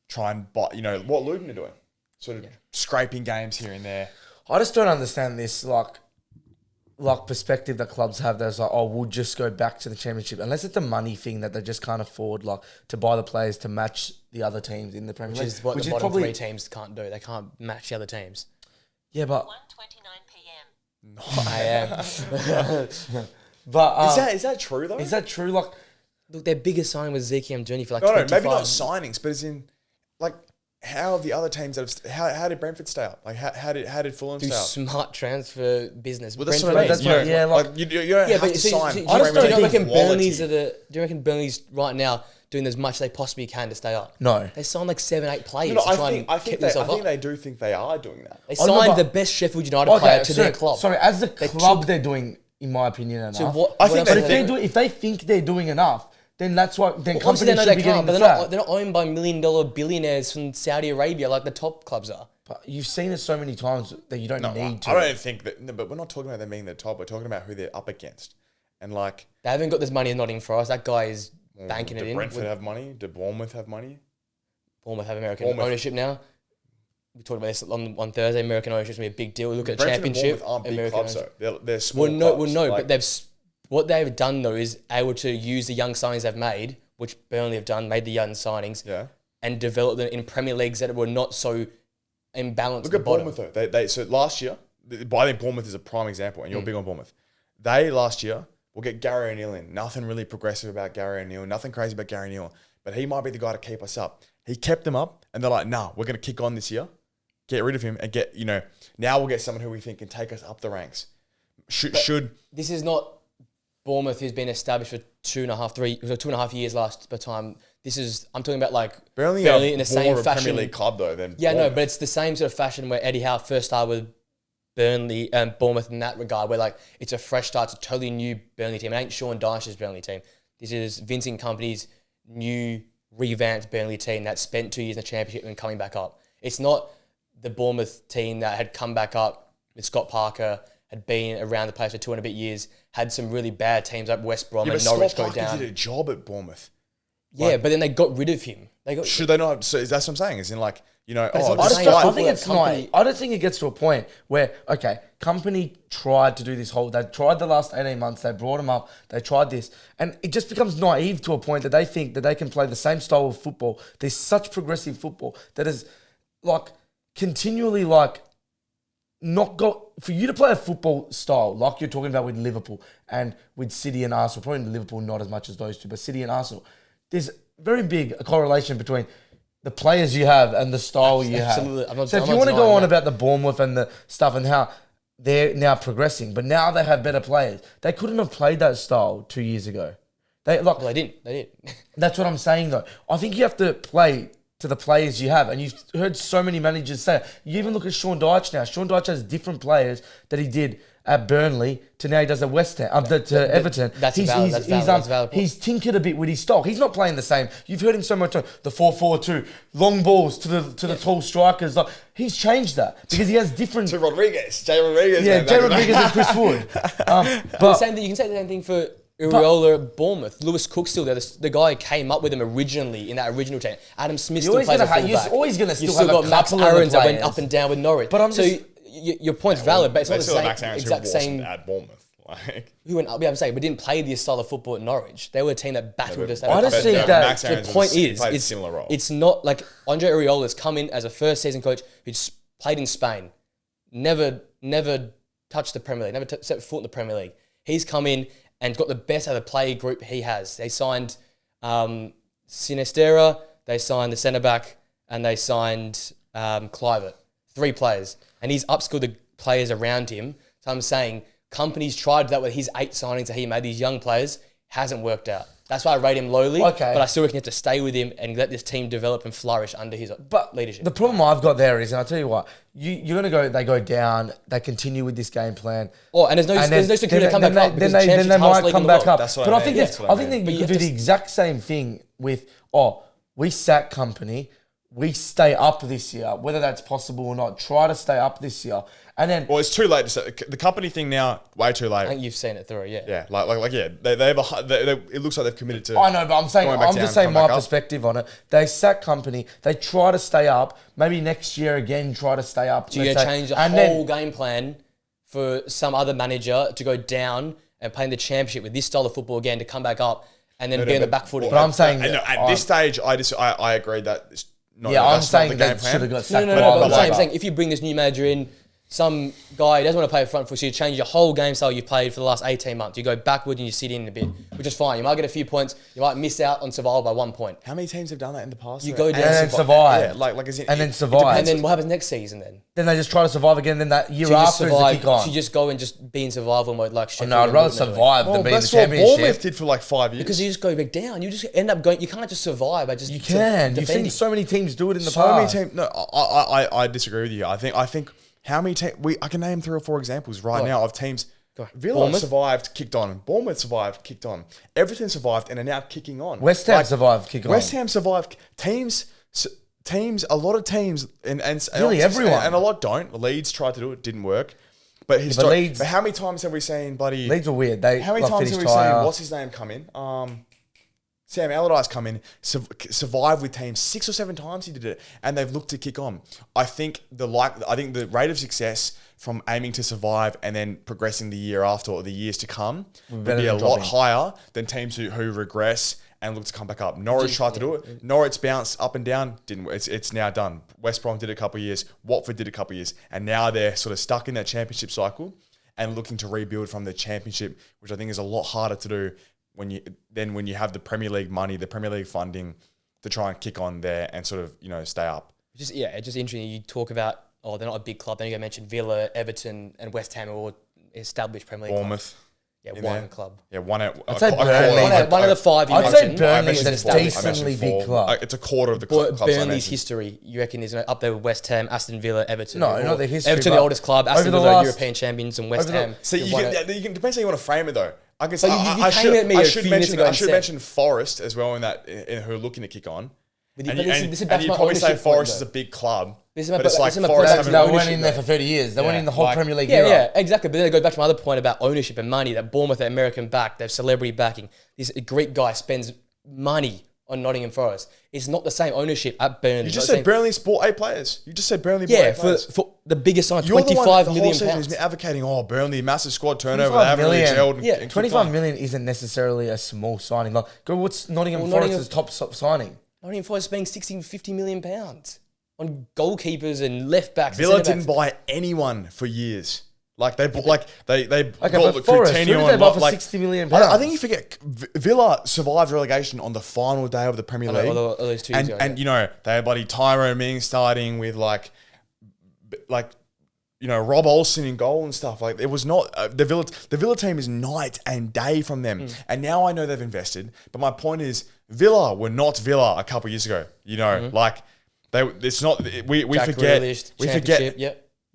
try and buy, what Luton are doing, sort of scraping games here and there. I just don't understand this, like perspective that clubs have that's like, we'll just go back to the championship. Unless it's a money thing that they just can't afford, like, to buy the players to match the other teams in the Premier League. Which is what the bottom three teams can't do. They can't match the other teams. Yeah, but... 1:29 p.m. But... Is that true, though? Is that true? Like... Look, their biggest signing was Zeke Journey for like 25... No, maybe not signings, but as in, like... How have the other teams how did Brentford stay up? Like how did Fulham stay up? Smart transfer business. Well, that's what I mean. You don't have to sign. Do you reckon Burnley's right now doing as much as they possibly can to stay up? No. They signed like 7-8 players to try and keep themselves up. I think they do think they are doing that. They signed the best Sheffield United player to their club. Sorry, as the club they're doing, in my opinion, enough. So if they think they're doing enough, then that's what. Then KOMPANY should be getting the fat. They're not owned by $1 million billionaires from Saudi Arabia like the top clubs are. But you've seen it so many times that you don't need to. I don't think that. No, but we're not talking about them being the top. We're talking about who they're up against, and like they haven't got this money in Nottingham Forest. That guy is banking it in. Did Brentford have money? Did Bournemouth have money? Bournemouth have American ownership now. We talked about this on Thursday. American ownership is going to be a big deal. Look at the championship. Aren't big clubs though. They're small clubs. But what they've done though is able to use the young signings they've made, which Burnley have done, made the young signings, and develop them in Premier Leagues that were not so imbalanced. Look at Bournemouth though. So last year, I think Bournemouth is a prime example, and you're big on Bournemouth. They last year will get Gary O'Neill in. Nothing really progressive about Gary O'Neill. Nothing crazy about Gary O'Neill. But he might be the guy to keep us up. He kept them up, and they're like, nah, we're going to kick on this year, get rid of him, and get, now we'll get someone who we think can take us up the ranks. This is not Bournemouth, who's been established for 2.5 years last time. I'm talking about like Burnley in the same fashion. Premier League club though. Then but it's the same sort of fashion where Eddie Howe first started with Burnley and Bournemouth in that regard, where like it's a fresh start, it's a totally new Burnley team. It ain't Sean Dyche's Burnley team. This is Vincent Kompany's new revamped Burnley team that spent 2 years in the championship and coming back up. It's not the Bournemouth team that had come back up with Scott Parker, had been around the place for 2 and a bit years, had some really bad teams like West Brom and Norwich go down. Scott Parker did a job at Bournemouth. Yeah, but then they got rid of him. Should they not? So that's what I'm saying. Is in like, I don't think it gets to a point where, okay, KOMPANY tried to do this they tried the last 18 months, they brought him up, they tried this, and it just becomes naive to a point that they think that they can play the same style of football. There's such progressive football that is like, continually like not go for you to play a football style like you're talking about with Liverpool and with City and Arsenal. Probably Liverpool not as much as those two, but City and Arsenal. There's very big a correlation between the players you have and the style you have. Absolutely. So if you want to go on about the Bournemouth and the stuff and how they're now progressing, but now they have better players. They couldn't have played that style 2 years ago. They didn't. They did. That's what I'm saying though. I think you have to play to the players you have, and you've heard so many managers say it. You even look at Sean Dyche now. Sean Dyche has different players that he did at Burnley to now he does at West Ham, to Everton. That's valid. He's tinkered a bit with his style. He's not playing the same. You've heard him so much. The 4-4-2, long balls to the tall strikers. Like he's changed that because he has different. To Rodriguez, Jay Rodriguez. Yeah, Jay Rodriguez and Chris Wood. But same thing. You can say the same thing for Iraola at Bournemouth. Lewis Cook still there. The guy who came up with him originally in that original chain. Adam Smith still plays a fullback. You're always going to still have got a Max couple Aarons of that went up and down with Norwich. But your point's valid, but it's not the same. Max Aarons exact same. At Bournemouth. Who went up? I'm saying, but didn't play this style of football at Norwich. They were a team that battled us. I just think that Max the point is, it's similar role. It's not like Andre Iraola's come in as a first season coach who's played in Spain, never touched the Premier League, never set foot in the Premier League. He's come in and got the best out of the player group he has. They signed Sinistera, they signed the centre back, and they signed Kluivert. 3 players, and he's upskilled the players around him. So I'm saying Kompany's tried that with his 8 signings that he made, these young players, hasn't worked out. That's why I rate him lowly, but I still reckon you have to stay with him and let this team develop and flourish under his leadership. The problem I've got there is, and I'll tell you what, you're going to go, they go down, they continue with this game plan. And there's no security to come back up. Then they might come back up. But I think you can do the exact same thing with, we sack Kompany, we stay up this year, whether that's possible or not. Try to stay up this year, and then. Well, it's too late to say the Kompany thing now. Way too late. I think you've seen it through, yeah. Yeah, they have it looks like they've committed to. I know, but I'm just saying my perspective on it. They sack Kompany. They try to stay up. Maybe next year again, try to stay up. So you change the whole game plan for some other manager to go down and play in the championship with this style of football again to come back up and then be on the back foot. But I'm saying at this stage, I agree that. I'm saying they should have got sacked. No, I'm saying if you bring this new manager in, some guy who doesn't want to play front foot, so you change your whole game style you've played for the last 18 months. You go backward and you sit in a bit, which is fine. You might get a few points. You might miss out on survival by 1 point. How many teams have done that in the past? You go down and then survive. Yeah, and then survive. And then what happens next season then? Then they just try to survive again. Then that year after is the kick on. So you just go and just be in survival mode like Sheffield. No, I'd rather survive than be in the championship. That's what Bournemouth did for like 5 years. Because you just go back down. You just end up going. You can't just survive by just. You can. You've seen so many teams do it in the past. So many teams. No, I disagree with you. I think how many teams? I can name 3 or 4 examples now of teams. Villa survived, kicked on. Bournemouth survived, kicked on. Everton survived and are now kicking on. West Ham survived, kicked on. West Ham survived. Teams, a lot of teams, and really everyone, and a lot don't. Leeds tried to do it, didn't work. But how many times have we seen bloody Leeds are weird? How many times have we seen what's his name come in? Sam Allardyce come in, survive with teams 6 or 7 times he did it, and they've looked to kick on. I think the rate of success from aiming to survive and then progressing the year after or the years to come would be a lot higher than teams who regress and look to come back up. Norwich tried to do it. Norwich bounced up and down. Didn't. It's now done. West Brom did it a couple of years. Watford did it a couple of years, and now they're sort of stuck in that championship cycle and looking to rebuild from the championship, which I think is a lot harder to do when you have the Premier League money, the Premier League funding to try and kick on there and sort of stay up. It's just interesting. You talk about they're not a big club. Then you mentioned Villa, Everton, and West Ham are all established Premier League Bournemouth. Clubs. Yeah, one club. Yeah, one out. I'd say Burnley. One of the 5 you mentioned. I'd say Burnley is a decently big club. It's a quarter of the clubs Burnley's history, you reckon, is up there with West Ham, Aston Villa, Everton? No, not the history. Everton, the oldest club. Aston Villa, European champions, and West Ham. So you can depends how you want to frame it though. I guess I should mention Forest as well in who are looking to kick on. And you'd probably say Forest is a big club. But it's like Forest they went in there for 30 years. They went in the whole Premier League era. Yeah, exactly. But then it goes back to my other point about ownership and money, that Bournemouth, the American back, they have celebrity backing. This Greek guy spends money on Nottingham Forest. It's not the same ownership at Burnley. You just said Burnley bought 8 players. You just said Burnley bought 8 players. For the biggest sign, £25 million. Who's been advocating, Burnley, massive squad turnover. They haven't really gelled. Yeah, 25 million isn't necessarily a small signing. What's Nottingham Forest's top signing? Nottingham Forest spending £50 million on goalkeepers and left backs. Villa didn't buy anyone for years. Like they bought, they but Forest, who did they buy for £60 million? I think you forget Villa survived relegation on the final day of the Premier League. All those 2 years ago, and you know, they had bloody Tyrone Mings starting with like you know, Rob Olsen in goal and stuff. Like, it was not the Villa team is night and day from them. And now I know they've invested, but my point is Villa were not Villa a couple of years ago. You know, like it's not. We forget.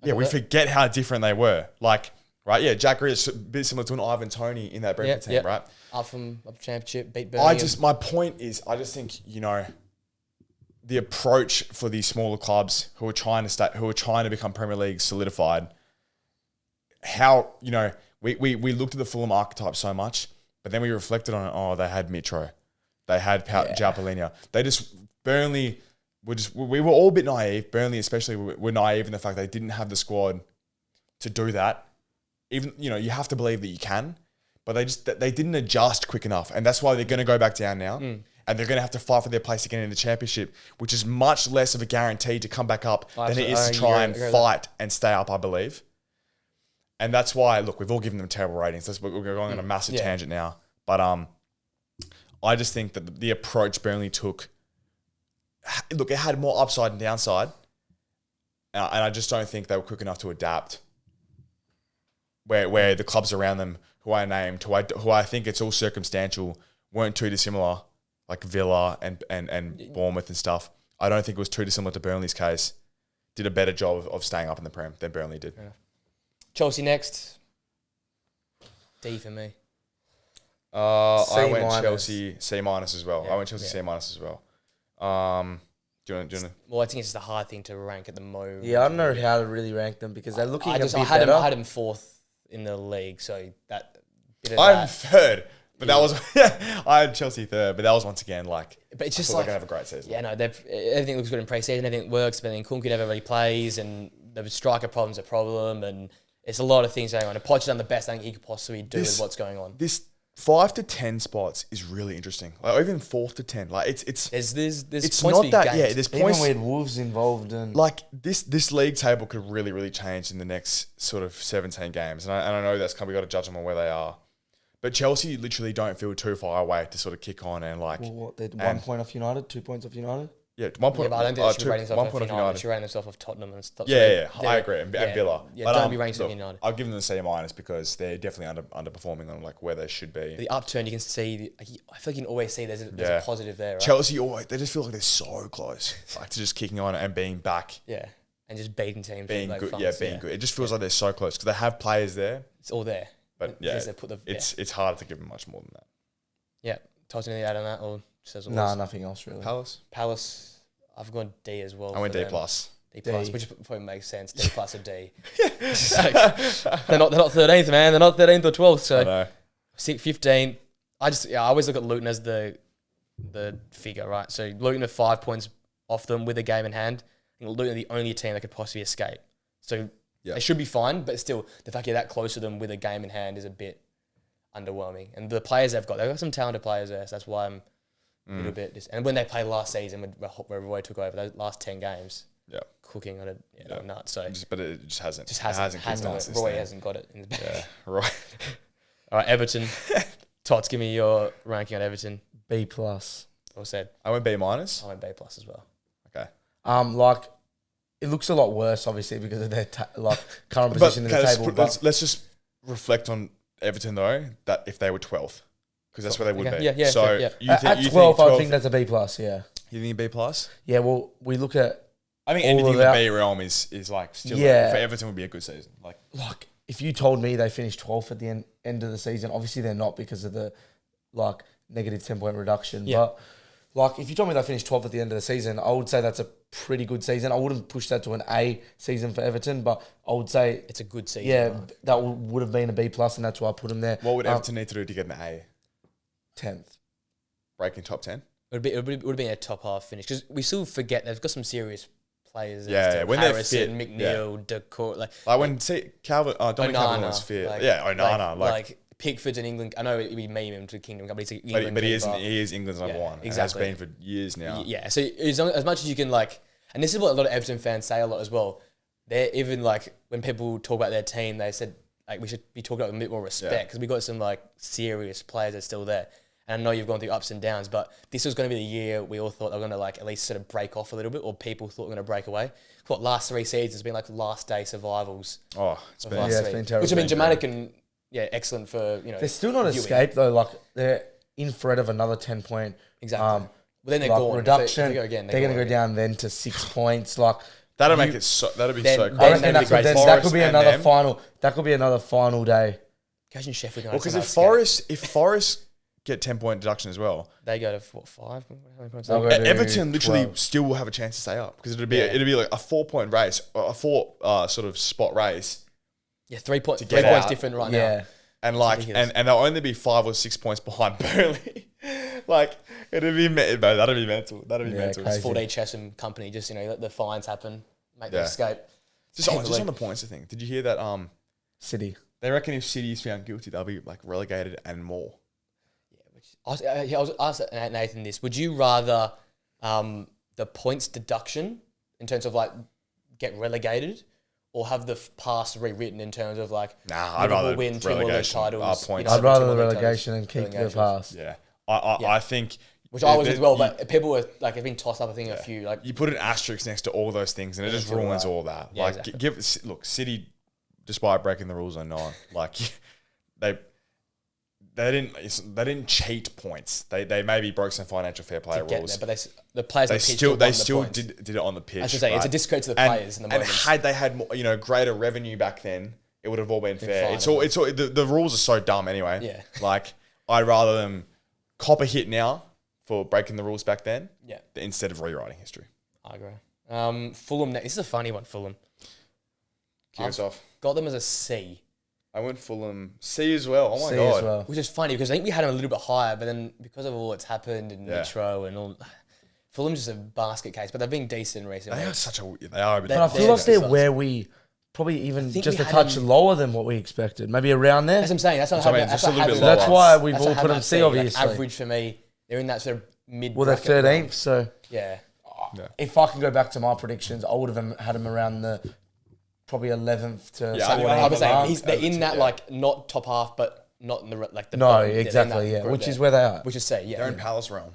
We forget how different they were. Like, right? Yeah, Jack Grealish, a bit similar to an Ivan Toney in that Brentford team, right? Up from Championship, beat Burnley. My point is, I just think, you know, the approach for these smaller clubs who are trying to become Premier League solidified. How, you know, we looked at the Fulham archetype so much, but then we reflected on it. Oh, they had Mitro, they had João Palhinha. Burnley. We were all a bit naive. Burnley especially were naive in the fact they didn't have the squad to do that. Even, you know, you have to believe that you can, but they didn't adjust quick enough. And that's why they're going to go back down now. And they're going to have to fight for their place again in the Championship, which is much less of a guarantee to come back up than it is to try and fight and stay up, I believe. And that's why, look, we've all given them terrible ratings. We're going on a massive tangent now. But I just think that the approach Burnley took, look, it had more upside and downside, and I just don't think they were quick enough to adapt. Where the clubs around them, who I named, who I think it's all circumstantial, weren't too dissimilar, like Villa and Bournemouth and stuff. I don't think it was too dissimilar to Burnley's case. Did a better job of staying up in the Prem than Burnley did. Yeah. Chelsea next. D for me. I went Chelsea C- as well. Yeah. I went Chelsea C- as well. Do you want to? Well, I think it's just a hard thing to rank at the moment. Yeah, I don't know how to really rank them because they're looking I had him fourth in the league, so that. I'm third, but that was I had Chelsea third, but that was once again like. But it's just like they're gonna have a great season. Yeah, no, everything looks good in pre-season, everything works, but then Kunku never really plays, and the striker problem's a problem, and it's a lot of things going on. And Poch done the best thing he could possibly do with what's going on. This 5 to 10 spots is really interesting. Like, even 4th to 10. Like, it's it's not that. Yeah, there's points. Even with Wolves involved, and like this league table could really change in the next sort of 17 games. And I know that's we got to judge them on where they are. But Chelsea literally don't feel too far away to sort of kick on and like. Well, what, they're 1 point off United, 2 points off United. Yeah, 1 point. Yeah, but I don't think they should rate themselves off United. They should rate themselves off Tottenham and stuff. Yeah, I agree. And Villa. Yeah, don't be ranked off United. I'll give them the C- because they're definitely underperforming on like where they should be. The upturn, you can see. I feel like you can always see there's a positive there. Right? Chelsea, they just feel like they're so close, like to just kicking on and being back. Yeah, and just beating teams. Being good. Being good. It just feels like they're so close because they have players there. It's all there. But it's hard to give them much more than that. Yeah, Toss anything to add on that, or says nothing else really. Palace. I've gone D as well. I went D plus. D plus, which probably makes sense. D plus or D. Like, they're not 13th, man. They're not 13th or 12th. So 15th. I always look at Luton as the figure, right? So Luton are 5 points off them with a game in hand. And Luton are the only team that could possibly escape. So they should be fine, but still, the fact you're that close to them with a game in hand is a bit underwhelming. And the players they've got some talented players there. So that's why I'm a little bit. And when they played last season, where Roy took over those last 10 games, cooking on it, nuts. So, but it just hasn't. Roy hasn't got it in his bag. Yeah, right. All right, Everton. Tots, give me your ranking on Everton. B plus. All said. I went B minus. I went B plus as well. Okay. It looks a lot worse, obviously, because of their current position in the table. Let's just reflect on Everton though. That if they were 12th, because that's where they would be. Yeah. So at 12, I think that's a B plus. Yeah. You think a B plus? Yeah. Well, we look at. I think anything in the B realm is like still for Everton would be a good season. Like if you told me they finished 12th at the end of the season, obviously they're not because of the negative 10-point reduction. Yeah. But if you told me they finished 12th at the end of the season, I would say that's a pretty good season. I wouldn't push that to an A season for Everton, but I would say it's a good season. Yeah, that would have been a B plus, and that's why I put them there. What would Everton need to do to get an A? 10th, breaking top 10. It would have been a top half finish because we still forget they've got some serious players. When Harrison, they're fit, McNeil, Decor, when Dominic Calvert was fit. Onana, Pickford's in England. I know we meme him to Kingdom Cup, but he's an England but he is England's number one. Exactly. And has been for years now. Yeah. So as much as you can and And this is what a lot of Everton fans say a lot as well. They're even like, when people talk about their team, they said, like, we should be talking about them with a bit more respect because we got some like serious players that are still there. And I know you've gone through ups and downs, but this was going to be the year we all thought they were going to like at least sort of break off a little bit, or people thought they were going to break away. What last 3 seasons has been like last day survivals. Oh, it's been terrible. Which have been dramatic and excellent for, you know. They're still not escaped though. Like they're in threat of another 10-point. Exactly. Well, then they're gone. Reduction. They're going to go down then to 6 points. Like that'll make it so. That'll be so. I reckon that could be another final. That could be another final day. Imagine Sheffield. Well, because if Forest get 10-point deduction as well, they go to what, 5? Everton literally still will have a chance to stay up because it'll be like a 4-point race, or a 4 sort of spot race. Yeah, 3 points. 3 points different right now. And like, and they'll only be 5 or 6 points behind Burnley. Like, that'll be mental. That'll be mental. It's 4-day chess and company. Just, you know, let the fines happen, make them escape. Just on the points, I think. Did you hear that? City. They reckon if City is found guilty, they'll be like relegated and more. I was asking Nathan this. Would you rather the points deduction in terms of like get relegated, or have the past rewritten in terms of like I'd rather win 2 more league titles? I'd rather the relegation and keep the past. Yeah, I think. Which I was as well, but people were like, have been tossed up. I think a few like you put an asterisk next to all those things, and it just ruins all that. Yeah, like, exactly. Look, City, despite breaking the rules, are not like they didn't cheat points. They maybe broke some financial fair play rules, there, but the players they still did it on the pitch. I should say it's a discredit to the players in the moment. And had they had more, greater revenue back then, it would have all been fair. It's all the rules are so dumb anyway. Yeah, like I'd rather them cop a hit now for breaking the rules back then. Yeah, instead of rewriting history. I agree. Fulham. This is a funny one. Fulham. Curious off. Got them as a C. I went Fulham C as well. Oh my God. Well. Which is funny because I think we had them a little bit higher, but then because of all that's happened in Metro and all, Fulham's just a basket case. But they've been decent recently. They are. But I feel like they're where we probably even just a touch lower than what we expected. Maybe around there. That's what I'm saying. That's why we've all put them C. Obviously, like average for me. They're in that sort of mid. Well, they're 13th, so yeah. If I can go back to my predictions, I would have had them around the probably 11th to 14th. I was saying they're in that like not top half, but not in the like the no bottom. exactly which is where they are. Which is say they're in Palace realm.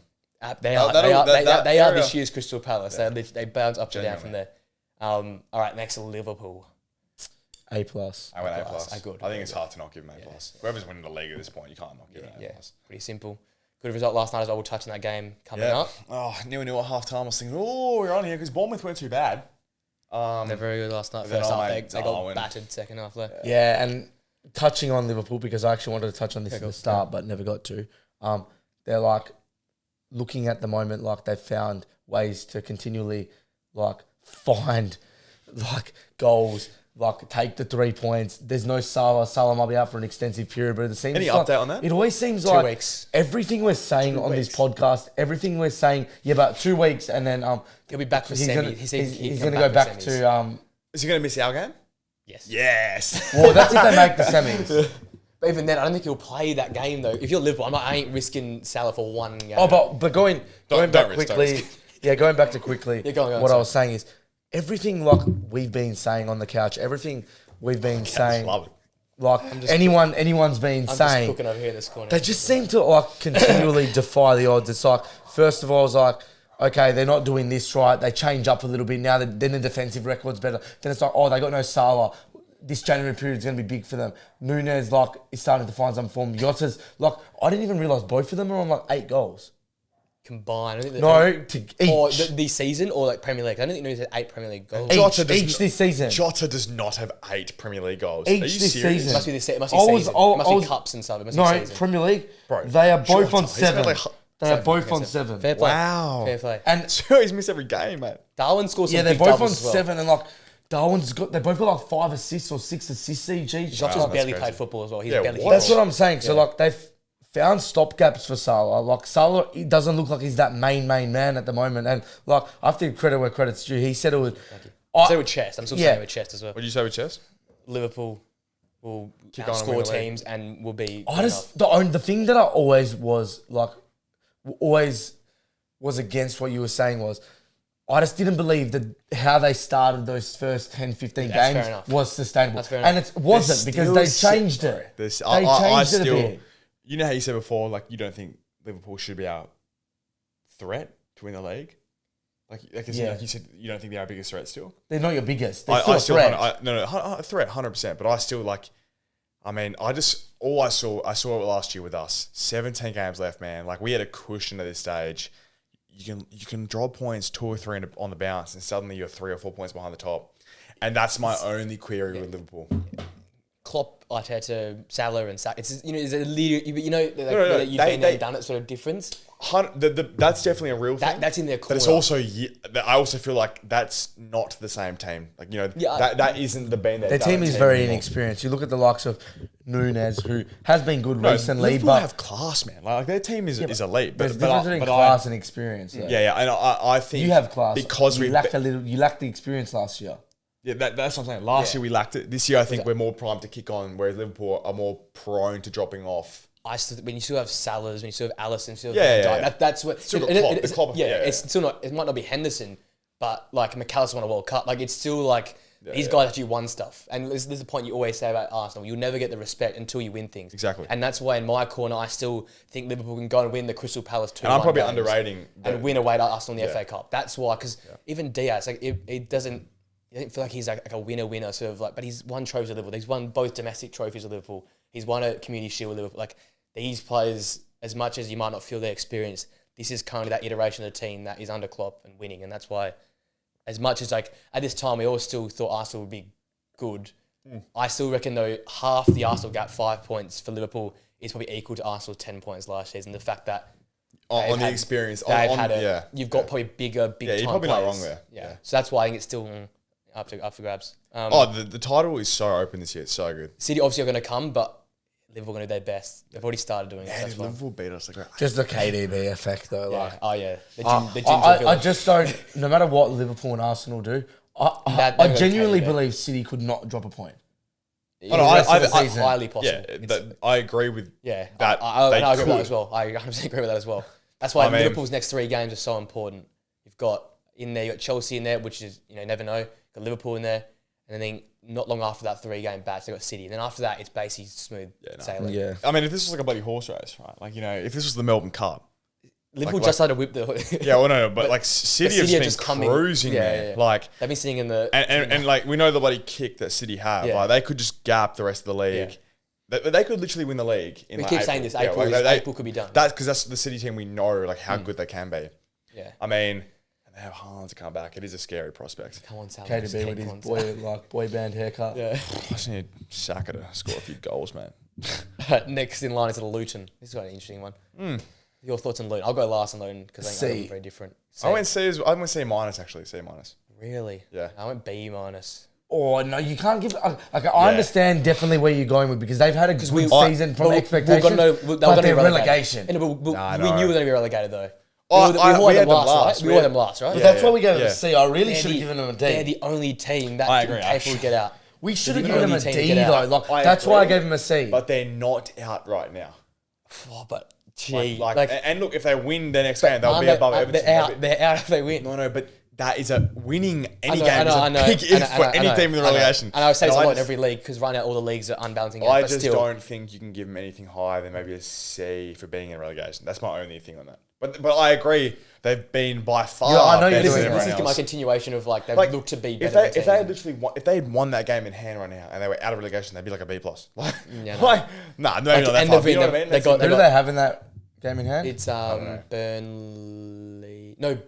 They are this year's Crystal Palace. Yeah. They bounce up and down from there. All right, next Liverpool. A+. I went A+. I think it's hard to not give them A+. Whoever's winning the league at this point, you can't not give them A+. Yeah, pretty simple. Good result last night as well. We'll touch on that game coming up. Oh, 0-0 at half time. I was thinking, we're on here because Bournemouth weren't too bad. They're very good last night. First half, they got battered. Second half, though. Yeah, and touching on Liverpool, because I actually wanted to touch on this at the start, but never got to. They're like looking at the moment like they've found ways to continually like find like goals, like take the 3 points. There's no Salah. Salah might be out for an extensive period, but it seems any update on that? It always seems 2 like weeks. Everything we're saying on this podcast, everything we're saying, about 2 weeks, and then he'll be back for semi. He's going to go back to. Is he going to miss our game? Yes. Well, that's if they make the semis. But even then, I don't think he'll play that game though. If you're Liverpool, I ain't risking Salah for one game. Oh, but going back quickly. Yeah, going back to quickly. What I was saying is everything like we've been saying on the couch. Everything we've been saying. Like anyone's been saying. I'm just cooking over here in this corner. They just seem to like continually defy the odds. It's like first of all, it's like, okay, they're not doing this right. They change up a little bit now. Then the defensive record's better. Then it's like, they got no Salah. This January period is going to be big for them. Nunez is starting to find some form. Yotta's I didn't even realise both of them are on 8 goals combined. Each. Or the season or Premier League. I don't think Nunez had 8 Premier League goals. Each this season. Jota does not have 8 Premier League goals. Each this season. It must be season. It must be cups and stuff. It must be season. Premier League. Bro, they are both on 7. They are both on 7. Fair play. Wow. Fair play. And he's missed every game, mate. Darwin scores some they're big both on doubles as well. 7 and they both got 5 assists or 6 assists each. Jota's barely played football as well. That's what I'm saying. So they've found stopgaps for Salah. Salah, he doesn't look like he's that main man at the moment. And I have to give credit where credit's due. He said it was. Say with chest. I'm still saying with chest as well. What did you say with chest? Liverpool will outscore teams and will be. The thing that I always was against what you were saying was I just didn't believe that how they started those first 10, 15 games was sustainable. And it wasn't because they changed it. They changed it a bit. You know how you said before, like, you don't think Liverpool should be our threat to win the league? Like you said, you don't think they're our biggest threat still? They're not your biggest. They're still a threat. No, a threat, 100%. But I still, like, I mean, I saw it last year with us. 17 games left, man. Like, we had a cushion at this stage. You can draw points 2 or 3 on the bounce, and suddenly you're 3 or 4 points behind the top. And that's my only query with Liverpool. Klopp, Arteta, Salah, and Salah. It's it's a little, that you've been there and done it sort of difference. That's definitely a real thing. That's in their corner. But it's also, I also feel like that's not the same team. Like, that isn't the band. Their team is very inexperienced. You look at the likes of Nunes, who has been good recently, Liverpool have class, man. Like, their team is elite. There's a difference between class and experience. Yeah, and I think you have class because you lacked the experience last year. Yeah, that's what I'm saying. Last year we lacked it. This year I think we're more primed to kick on, whereas Liverpool are more prone to dropping off. When you still have Salahs, when you still have Alisson, still that's what. Still got Klopp. It's still not. It might not be Henderson, but like McAllister won a World Cup. Like, it's still like these guys actually won stuff. And there's the point you always say about Arsenal: you'll never get the respect until you win things. Exactly. And that's why in my corner, I still think Liverpool can go and win the Crystal Palace 2-1. And I'm probably underrating and win away to Arsenal in the FA Cup. That's why, because even Diaz, like it doesn't. I don't feel like he's like a winner sort of like, but he's won trophies with Liverpool. He's won both domestic trophies with Liverpool. He's won a Community Shield with Liverpool. Like, these players, as much as you might not feel their experience, this is currently that iteration of the team that is under Klopp and winning. And that's why, as much as like at this time we all still thought Arsenal would be good, I still reckon though half the Arsenal gap, 5 points for Liverpool, is probably equal to Arsenal's 10 points last season. The fact that on the experience, you've got probably big you're time probably players. not wrong there. Yeah. So that's why I think it's still up for grabs. The title is so open this year. It's so good. City obviously are going to come, but Liverpool are going to do their best. They've already started doing it. Yeah, Liverpool beat us. Just the KDB effect though. Yeah. Like, I just don't. No matter what Liverpool and Arsenal do, I genuinely believe City could not drop a point. It's highly possible. Yeah, I agree with that. I agree with that as well. I 100% agree with that as well. That's why Liverpool's next 3 games are so important. You've got Chelsea in there, which is, never know. Got Liverpool in there. And then not long after that 3-game batch, they've got City. Then after that, it's basically smooth sailing. Yeah. I mean, if this was like a bloody horse race, right? Like, if this was the Melbourne Cup. Liverpool just had to whip the... but like City have just been cruising, man. Yeah. Like, they've been sitting in the... And like, we know the bloody kick that City have. Yeah. Like, they could just gap the rest of the league. Yeah. They could literally win the league in we keep saying this. April could be done. That's because that's the City team we know, like, how good they can be. Yeah. I mean... They have Haaland to come back. It is a scary prospect. Come on, Sal. KDB with his boy band haircut. Yeah. I just need Saka to score a few goals, man. Next in line is Luton. This is quite an interesting one. Your thoughts on Luton? I'll go last on Luton because I think I'm very different. I went C minus actually. C minus. Really? Yeah. I went B minus. Oh no, you can't give. I understand definitely where you're going with because they've had a good season from expectations. But they're relegation. We knew we were going to be relegated though. We had them last, right? We won them last, right? But that's why we gave them a C. I really should have given them a D. They're the only team that capable to get out. We should have given them a D though. Like, that's why I gave them a C. But they're not out right now. Oh, but gee, and look, if they win their next game, they'll be above Everton. They're out if they win. No, but that is winning any game is a big if for any team in the relegation. And I would say it's a lot in every league because right now all the leagues are unbalancing. I just don't think you can give them anything higher than maybe a C for being in relegation. That's my only thing on that. But I agree, they've been by far. Yeah, I know better this than everyone is else. my continuation of they've looked to be better. If they had won that game in hand right now and they were out of relegation, they'd be like a B plus. Maybe not that far. You know what I mean? Who do they have in that game in hand? It's Burnley. No,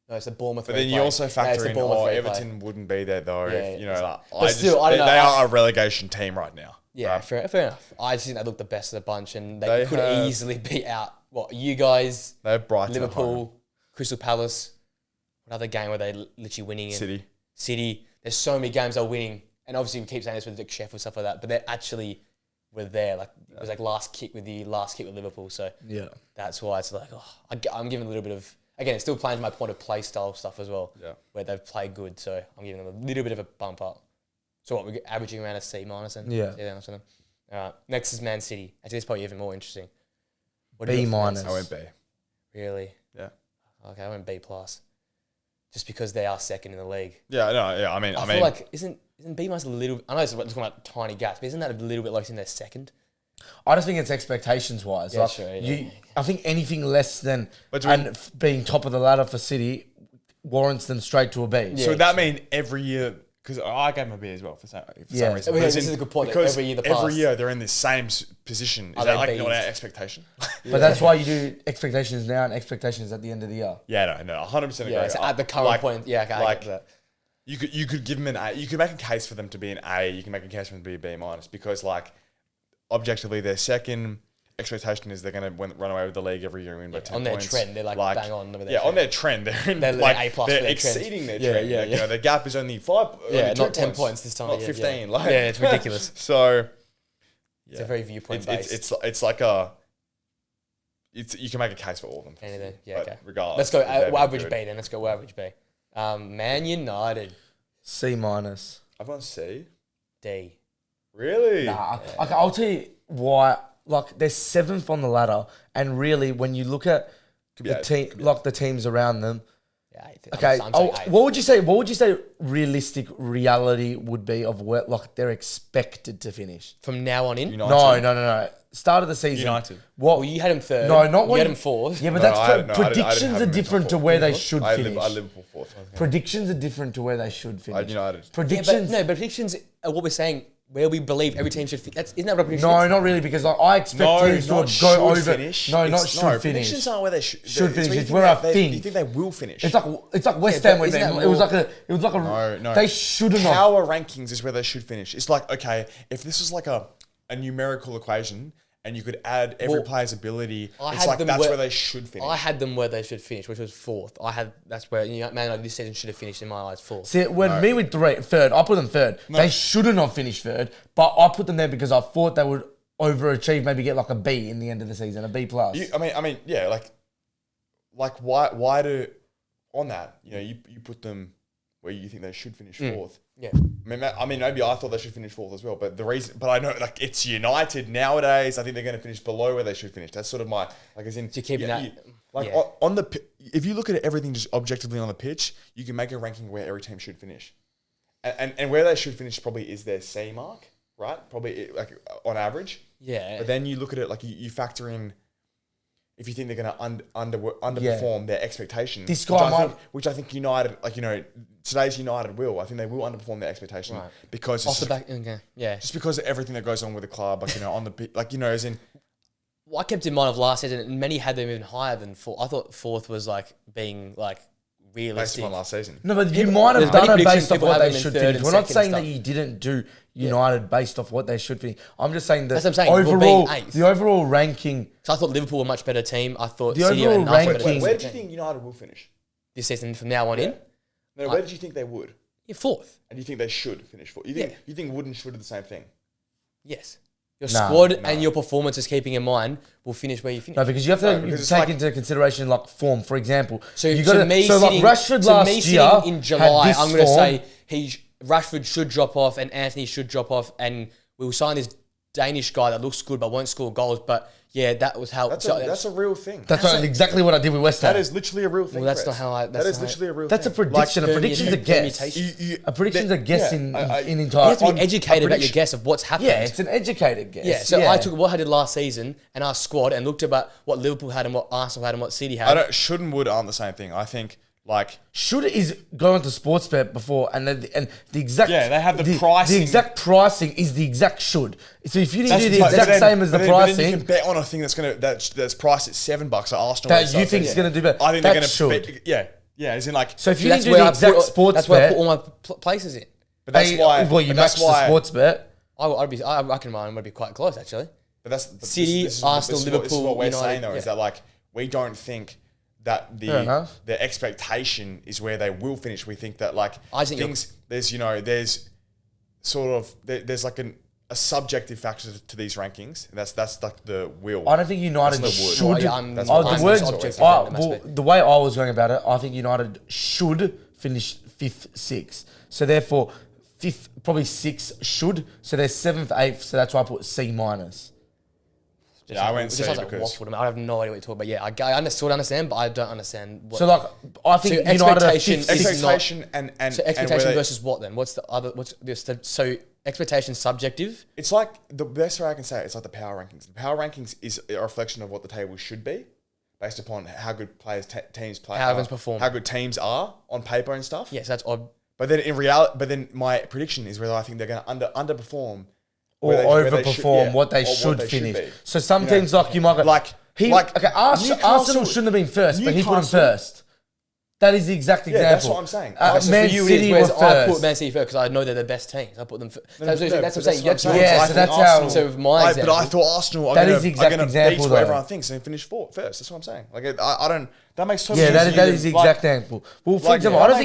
it's the Bournemouth. But then you also factor in, Everton wouldn't be there though. Yeah, they are a relegation team right now. Yeah, right? Fair enough. I just think they look the best of the bunch, and they could easily beat out you guys. They have Brighton, Liverpool, Crystal Palace. Another game where they literally winning. City. There's so many games they're winning, and obviously we keep saying this with Dick Sheff and stuff like that, but they actually were there. It was last kick with Liverpool. So that's why it's I'm giving a little bit of. Again, it still plays my point of play style stuff as well, where they've played good. So I'm giving them a little bit of a bump up. So we're averaging around a C minus then? Yeah. All right. Next is Man City. Actually, it's probably even more interesting. B minus. I went B. Really? Yeah. Okay, I went B plus. just because they are second in the league. Yeah, no, yeah. I mean, feel like isn't B minus a little? I know it's talking about tiny gaps, but isn't that a little bit like in their second? I just think it's expectations wise. Yeah, like sure, yeah. I think anything less than being top of the ladder for City warrants them straight to a B. Yeah, so would that mean every year? Because I gave them a B as well for some reason. This is a good point. Because every year they're in the same position. Is that like not our expectation? But that's why you do expectations now and expectations at the end of the year. Yeah, no, 100% agree. Yeah, so at the current point, yeah, I get that. You could give them an A. You could make a case for them to be an A. You can make a case for them to be a B minus because like objectively their second expectation is they're going to run away with the league every year and win by 10 on their points. Trend, they're like bang on over there. On their trend, they're in they're like A plus they're their exceeding trend. their trend. Yeah. You know, the gap is only 5. Yeah, not 10 points this time. Not 15. Yeah, it's ridiculous. So it's a very viewpoint based. It's like a. You can make a case for all of them. Anything, yeah. Okay. Regardless, let's go average B then. Let's go average B. Man United. C minus. I've C. D. Really? Nah. Yeah. Okay, I'll tell you why. Like they're 7th on the ladder, and really, when you look at the teams around them, okay. What would you say? What would you say realistic reality would be of where like they're expected to finish from now on in? United. No. Start of the season. United. Well, you had them 3rd. No, not you had them 4th. Yeah, but predictions are different to where they should finish. I Liverpool 4th. Predictions are different to where they should finish. United. Predictions. But predictions are what we're saying. Where we believe every team should finish. Isn't that what predictions? No, not really, because like, I expect teams to go over. Finish. No, not should finish. Predictions aren't where they should finish. It's where I think. You think they will finish? It's like West Ham when it was like a. No. They shouldn't have. Power rankings is where they should finish. It's like, okay, if this was like a numerical equation and you could add every player's ability, it's like that's where they should finish. I had them where they should finish, which was 4th. That's where Man United this season should have finished in my eyes 4th. See, me with 3rd, I put them 3rd. No. They shouldn't have finished 3rd, but I put them there because I thought they would overachieve, maybe get like a B in the end of the season, a B plus. I mean, yeah, like why do on that? You know, you put them where you think they should finish 4th. Yeah. I mean, maybe I thought they should finish 4th as well, but I know like it's United nowadays. I think they're going to finish below where they should finish. That's sort of my as in. So keeping that. On the if you look at everything just objectively on the pitch, you can make a ranking where every team should finish, and where they should finish probably is their C mark, right? Probably like on average. Yeah. But then you look at it like you factor in. If you think they're going to underperform their expectation, which I think United, today's United will. I think they will underperform their expectation because off the back, just because of everything that goes on with the club, on the as in. Well, I kept in mind of last season, and many had them even higher than 4th. I thought 4th was being realistic. Based on last season. No, but you might have done it based off what they should finish. We're not saying that you didn't do United based off what they should finish. I'm just saying that the overall ranking. So I thought Liverpool were a much better team. I thought the overall ranking. Where did you think United will finish this season from now on in? No, where did you think they would? Yeah, 4th. And you think they should finish 4th? You think would and should do the same thing? Yes. Your squad and your performances, keeping in mind, will finish where you finish. No, because you have to take into consideration form. For example, so Rashford last year in July, I'm going to say Rashford should drop off and Anthony should drop off, and we will sign this Danish guy that looks good but won't score goals. But yeah, that was how. That's a real thing. That's exactly what I did with West Ham. That is literally a real thing. Well, that's not how I. That is literally a real thing. That's a prediction. A prediction's a guess. A prediction's a guess in entire. You have to be educated about your guess of what's happened. Yeah, it's an educated guess. Yeah, so I took what I did last season and our squad and looked about what Liverpool had and what Arsenal had and what City had. Should and would aren't the same thing. I think. Should is going to Sportsbet before, and the exact they have the pricing. The exact pricing is the exact should. So if you didn't do the exact same as the pricing, then you can bet on a thing that's priced at $7 at Arsenal. That you think is going to do better. I think they're going to. Yeah, as in So if you didn't do the exact Sportsbet, that's where I put all my places in. But that's why. Well, you matched the Sportsbet. I reckon mine would be quite close actually. But that's City, Arsenal, Liverpool. This is what we're saying though, is that we don't think that the expectation is where they will finish. We think that there's sort of there's a subjective factor to these rankings. And that's like the will. I don't think United should. The way I was going about it, I think United should finish 5th, 6th. So therefore, 5th, probably 6th should. So they're 7th, 8th. So that's why I put C minus. I went C because because waffle to me. I have no idea what you're talking about. Yeah, I sort of understand, but I don't understand. What So like, I think so United expectation and expectation versus what then? What's the other? What's this? So expectation subjective. It's like the best way I can say it. It's like the power rankings. The power rankings is a reflection of what the table should be, based upon how good players teams play, how everyone's perform, how good teams are on paper and stuff. Yes, that's odd. But then in reality, my prediction is whether I think they're going to underperform. Or overperform what they should finish. So some teams like you might go, Arsenal shouldn't have been first, but he put them first. That is the exact example. That's what I'm saying. Man City were first. I put Man City first because I know they're the best teams. I put them first. That's what I'm saying. Yeah, so that's how. So my example. But I thought Arsenal are going to beat what everyone thinks and finish first. That's what I'm saying. Like I don't. That makes total sense. Yeah, that is the exact example. Well, for example, I don't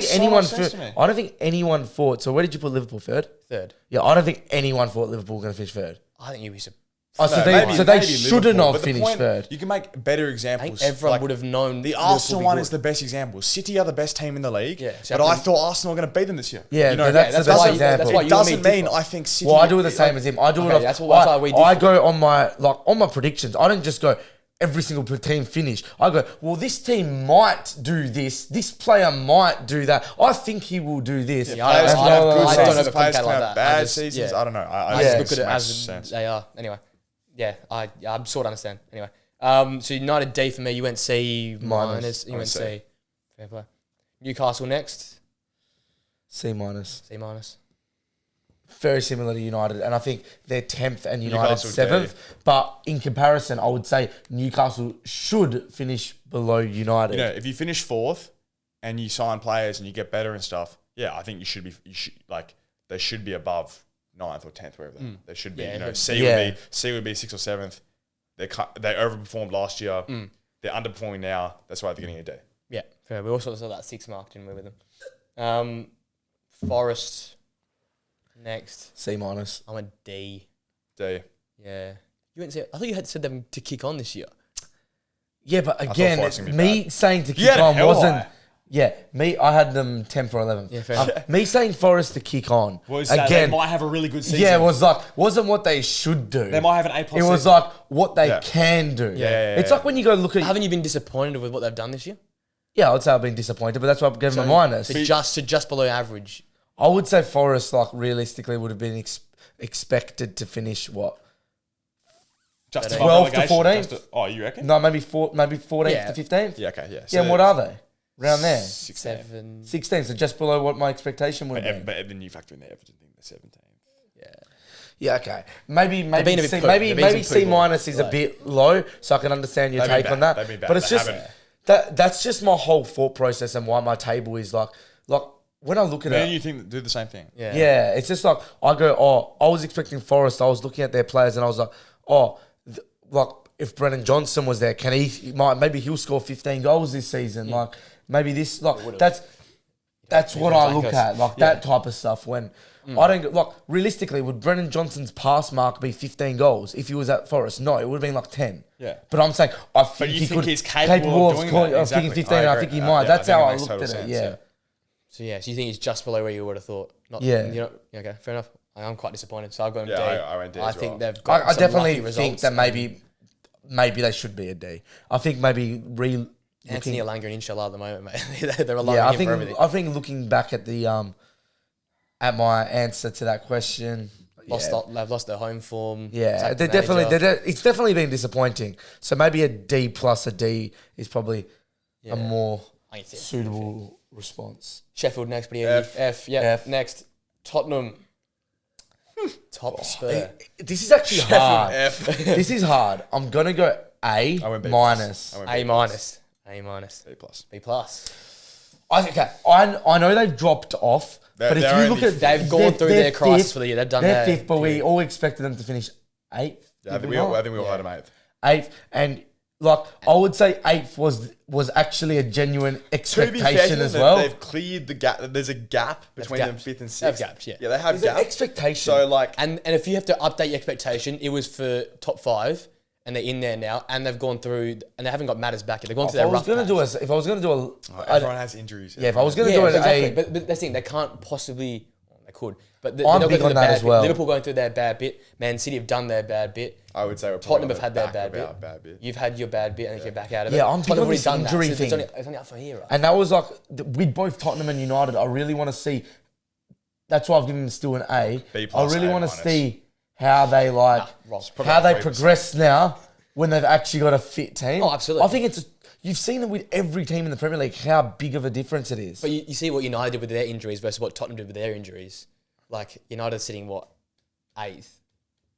think anyone thought. So where did you put Liverpool third? Third. Yeah, I don't think anyone thought Liverpool were going to finish third. I think you'd be surprised. So they shouldn't have finished third. You can make better examples. I think everyone would have known. The Arsenal one is the best example. City are the best team in the league, but I thought Arsenal were going to beat them this year. Yeah, that's the best example. It doesn't mean I think City. Well, I do it the same as him. I do it. I go on my predictions. I don't just go every single team finish. I go, well, this team might do this. This player might do that. I think he will do this. Yeah, I don't have players can have bad seasons. I don't know. I just look at it as they are. Anyway. Yeah, I'm sort of understand. Anyway, so United D for me. You went C minus. You went C. Fair play. Newcastle next. C minus. C minus. Very similar to United, and I think they're 10th and United 7th. But in comparison, I would say Newcastle should finish below United. You know, if you finish 4th and you sign players and you get better and stuff, yeah, I think you should they should be above 9th or 10th, wherever they should be. C would be 6th or 7th. They overperformed last year. They're underperforming now. That's why they're getting a D. Yeah, fair. We also saw that 6 mark, didn't we, with them? Forest next. C minus. I went D. D. Yeah. You went C. I thought you had said them to kick on this year. Yeah, but again, me saying to kick on wasn't. Yeah, I had them 10th or 11th. Yeah, fair. Me saying Forest to kick on. Again, they might have a really good season. Yeah, it was wasn't what they should do. They might have an A+. It was like what they can do. Yeah. It's like when you go look at. Haven't you been disappointed with what they've done this year? Yeah, I would say I've been disappointed, but that's why I've given them a minus. So just below average. I would say Forest, realistically, would have been expected to finish what? Just 12th to 14th? Oh, you reckon? No, maybe 14th to 15th? Yeah, okay, yeah. So and what are they? Around there? 16, so just below what my expectation would have been. But then you factor in the Everton thing, the 17th. Yeah, okay. Maybe C minus is a bit low, so I can understand your take on that. But it's just that's just my whole thought process and why my table is like when I look at it. You think do the same thing. Yeah, it's just like I go, I was expecting Forest. I was looking at their players and I was like, if Brennan Johnson was there, maybe he'll score 15 goals this season. Yeah. Like maybe this, that's what I look at, that type of stuff. When I don't realistically, would Brennan Johnson's pass mark be 15 goals if he was at Forest? No, it would have been 10. Yeah, but I'm saying I think he's capable of kicking 15. And I think he might. That's how I looked at it. Yeah. So you think he's just below where you would have thought? Okay, fair enough. I'm quite disappointed. So I'll go D. I went D. I think they've got. I definitely think that maybe they should be a D. I think maybe Anthony Alanga and Inshallah at the moment, mate. They're relying on him for everything. I think looking back at the at my answer to that question, they've lost their home form. Yeah, it's definitely been disappointing. So maybe a D plus a D is probably a more suitable response. Sheffield next, pretty easy. F. Yeah. F. Next, Tottenham. Top Spur. This is actually hard. This is hard. I'm gonna go A minus. A minus. B plus. B plus. I know they've dropped off, but if you look at they've gone through their crisis for the year. They've done their fifth, but we all expected them to finish 8th. Yeah, I think we all had them 8th. 8th, and I would say 8th was actually a genuine expectation as well. They've cleared the gap. There's a gap between them 5th and 6th. They have gaps, yeah. Yeah, they have gaps. Expectation. So and if you have to update your expectation, it was for top 5, and they're in there now, and they've gone through, and they haven't got matters back. They've gone through their rough patch. If I was going to do a... everyone has injuries. Yeah, if I was going to do exactly. But that's the thing, they can't possibly... They could. But I'm big on that as well. Liverpool going through their bad bit. Man City have done their bad bit. I would say Tottenham have had their bad bit. You've had your bad bit and you're back out of it. Yeah, I'm big on this done injury that. So thing. it's only up for here, right? And that was like, with both Tottenham and United, I really want to see, that's why I've given them still an A. B+, I really A-. want to see how they how they progress now when they've actually got a fit team. Oh, absolutely. I think you've seen it with every team in the Premier League, how big of a difference it is. But you see what United did with their injuries versus what Tottenham did with their injuries. Like, United sitting, 8th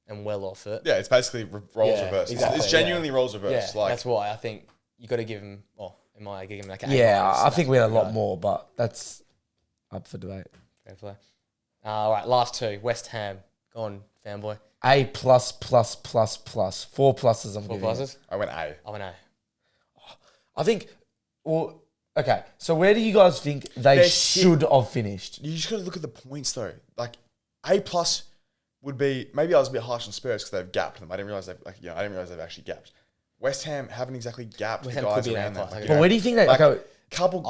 and well off it. Yeah, it's basically roles reversed. Exactly, it's genuinely roles reversed. Yeah, like, that's why I think you got to give him, give him like an A-. Yeah, I think we had a lot more, but that's up for debate. Fair play. All right, last two. West Ham. Go on, fanboy. A++++. 4 pluses I'm 4 giving. pluses? I went A. I went A. I think, okay, so where do you guys think they should have finished? You just got to look at the points though. Like A+ would be, maybe I was a bit harsh on Spurs because they've gapped them. I didn't realize they've actually gapped. West Ham haven't exactly gapped the guys around them. But where do you think they? Couple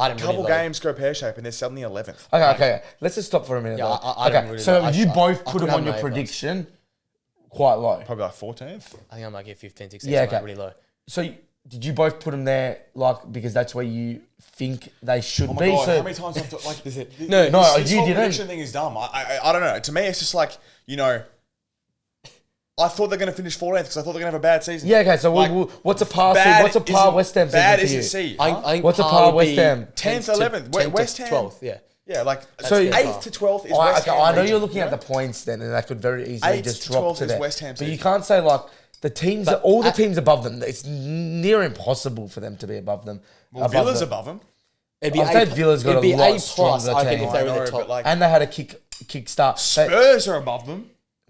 games go pear shape and they're suddenly 11th. Okay. Let's just stop for a minute. Yeah, okay, so you both put them on your prediction quite low. Probably like 14th. I think I might get 15th, 16th. Yeah, okay. Really low. So did you both put them there, because that's where you think they should be? God, so how many times I've like this? No, this you whole didn't. prediction thing is dumb. I don't know. To me, it's just like, I thought they're going to finish 14th because I thought they're going to have a bad season. Yeah, okay. So what's a par? What's a par West Ham season bad for you? isn't C. I think What's a par West Ham? 10th, 11th. West Ham 12th. Yeah. Yeah, like so 8th to 12th is West Ham. I know you're looking at the points then, and that could very easily just drop to there. West Ham but you can't say the teams, all the teams above them. It's near impossible for them to be above them. Well, Villa's above them. It'd be I think Villa's got a lot stronger team. I think if they were in the top. And they had a kick start. Spurs are above them.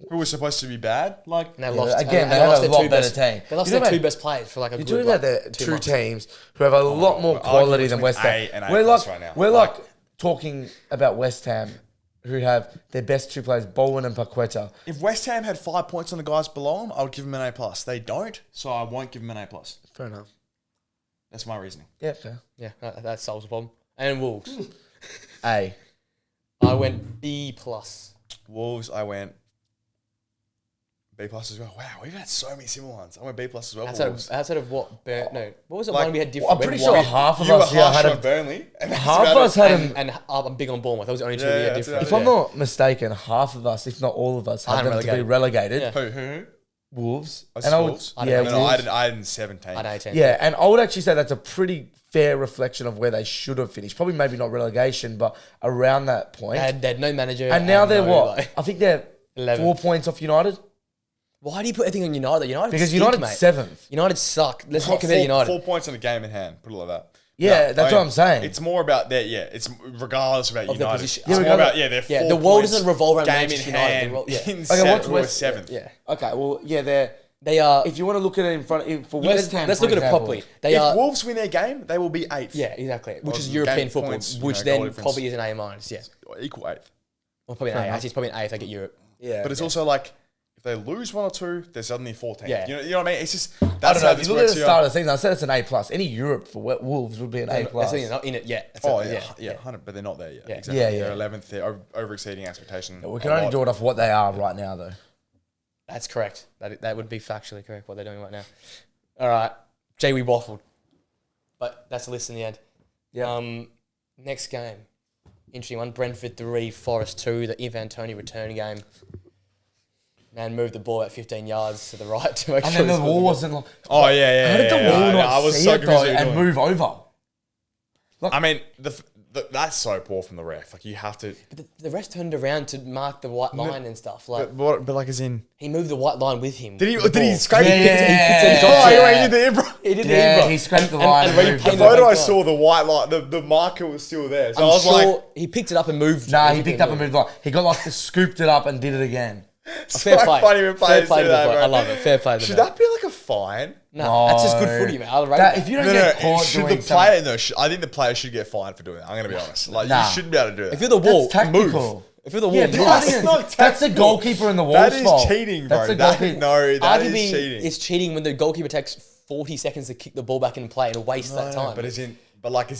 Who was supposed to be bad? Like, and they lost again. They had a lot better team. They lost their two best players for like a You're good. talking about the two teams who have a lot more quality than West Ham. We're like talking about West Ham, who have their best two players, Bowen and Paqueta. If West Ham had 5 points on the guys below them, I would give them an A+. They don't, so I won't give them an A+. Fair enough. That's my reasoning. Yeah, fair. Yeah, that solves the problem. And Wolves. A. I went B+. Wolves, I went B+ as well. Wow, we've had so many similar ones. I went B+ as well. Outside of what? What was the one we had different? I'm pretty sure half of us had on Burnley. Half of us had him. And I'm big on Bournemouth. That was the only two we had different. If I'm not mistaken, half of us, if not all of us, had them to be relegated. Yeah. Who? Wolves. Wolves? I had in 17. I had 18. Yeah, and I would actually say that's a pretty fair reflection of where they should have finished. Probably maybe not relegation, but around that point. They had no manager. And now they're what? I think they're 11. 4 points off United. Why do you put everything on United? Because United's 7th. United suck. Let's not compare United. 4 points on a game in hand. Put it like that. Yeah, that's what I'm saying. It's more about that. Yeah, it's regardless about of United. It's more about they're 4 points. The world doesn't revolve around game Manchester in hand. United. Okay, what's 7th? Yeah. Okay, well, yeah, they are. If you want to look at it for West Ham, let's look at it properly. If Wolves win their game, they will be 8th. Yeah, exactly. Which is European football, which then probably is an A-. Yeah, equal 8th. Well, probably an A. Actually, it's probably an 8th. I get Europe. Yeah, but it's also like, if they lose 1 or 2, they're suddenly 14th. Yeah. You know what I mean? It's just, I don't know. If you look at the start of the season, I said it's an A+. Any Europe for Wolves would be an A+. They're not in it yet. Yeah, 100, but they're not there yet. Yeah. Exactly. Yeah. They're 11th. They're over-exceeding expectation. We can only do it off what they are right now, though. That's correct. That would be factually correct, what they're doing right now. All right. Jay, we waffled. But that's the list in the end. Yeah. Next game. Interesting one. Brentford 3, Forest 2. The Ivan Toney return game. Man moved the ball at 15 yards to the right to make and sure. And then the wall wasn't like... Oh, yeah. How did the wall not see it, though, and move over? I mean, that's so poor from the ref. Like, you have to... But the ref turned around to mark the white line and stuff. Like, but like, as in... He moved the white line with him. Did he scrape it? He did the Ibra. He scraped the line. The photo I saw, the white line, the marker was still there. So I was like... He picked it up and moved. Nah, he picked up and moved on. He got scooped it up and did it again. Fair play. Funny when players do that, bro. I love it. Fair play. Should that be like a fine? No, that's just good footy, man. I'll rate that. If you don't get caught doing something... I think the player should get fined for doing that. I'm going to be honest. Like, you shouldn't be able to do that. If you're the wall, move. If you're the wall, that's the goalkeeper in the wall's That fault. is cheating, bro. That is cheating. It's cheating when the goalkeeper takes 40 seconds to kick the ball back in play and waste that time. But as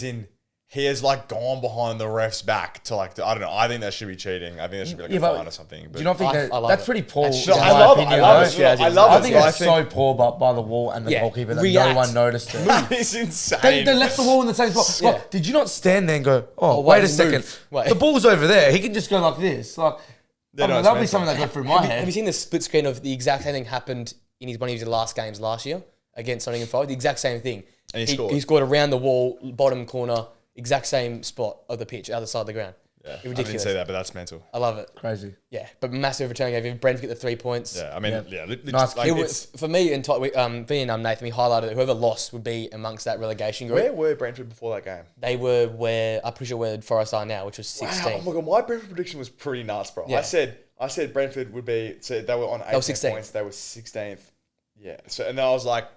in, he has like gone behind the ref's back to like, I don't know. I think that should be cheating. I think that should be like a fine or something. But do you not think that's pretty poor? I love it. I love it. I think it's so poor by the wall and the goalkeeper that no one noticed it. That is insane. They left the wall in the same spot. Like, did you not stand there and go, oh, wait a second. The ball's over there. He can just go like this. Like, that'll be something that go through my head. Have you seen the split screen of the exact same thing happened in one of his last games last year against Nottingham Forest? The exact same thing. And he scored around the wall, bottom corner, exact same spot of the pitch, other side of the ground. Yeah, ridiculous. I didn't say that, but that's mental. I love it. Crazy. Yeah, but massive return game. If Brentford get the 3 points. Yeah, I mean, nice. Like for me, and Nathan, we highlighted that whoever lost would be amongst that relegation group. Where were Brentford before that game? They were I'm pretty sure where Forest are now, which was 16. Wow, oh my God, my Brentford prediction was pretty nuts, bro. Yeah. I said Brentford would be, so they were on 18 points, they were 16th. Yeah, so and then I was like,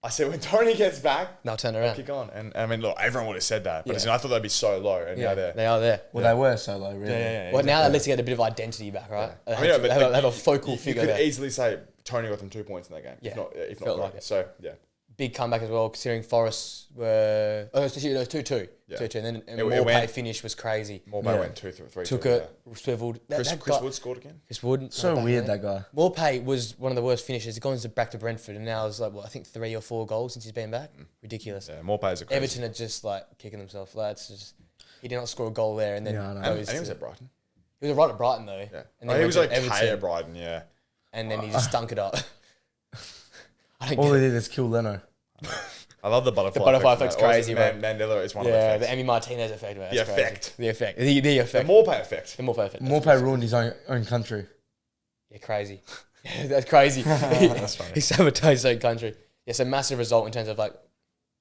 I said, when Tony gets back, they'll turn around. Kick on. And I mean, look, everyone would have said that. But I thought they'd be so low. And now they are there. Well, they were so low, really. Yeah, well, now at least they get a bit of identity back, right? Yeah. They have a focal figure there. You could easily say Tony got them 2 points in that game. Yeah. If not like it. So, yeah. Big comeback as well, considering Forest were... Oh, it was 2-2. Yeah. 2-2. And then Morpay finish was crazy. Morpay went 2-3. Took it, swiveled. Chris Wood scored again. Chris Wood. So weird, that guy. Morpay was one of the worst finishers. He's gone back to Brentford and now it's like, I think 3 or 4 goals since he's been back. Ridiculous. Yeah, Morpay's a crazy. Everton are just like kicking themselves. Like, it's just... He did not score a goal there and then... And he was at Brighton. He was right at Brighton though. Yeah. And then he was like K at Brighton, yeah. And then he just stunk it up. All he did is kill Leno. I love the butterfly. The butterfly effect's crazy, man. Mandela is one of the effects. Yeah, the Emi Martinez effect, man. The effect. The effect. The effect. The Morpay effect. The Morpay effect. Morpay ruined his own country. Yeah, crazy. That's crazy. That's funny. He sabotaged his own country. Yeah, so massive result in terms of like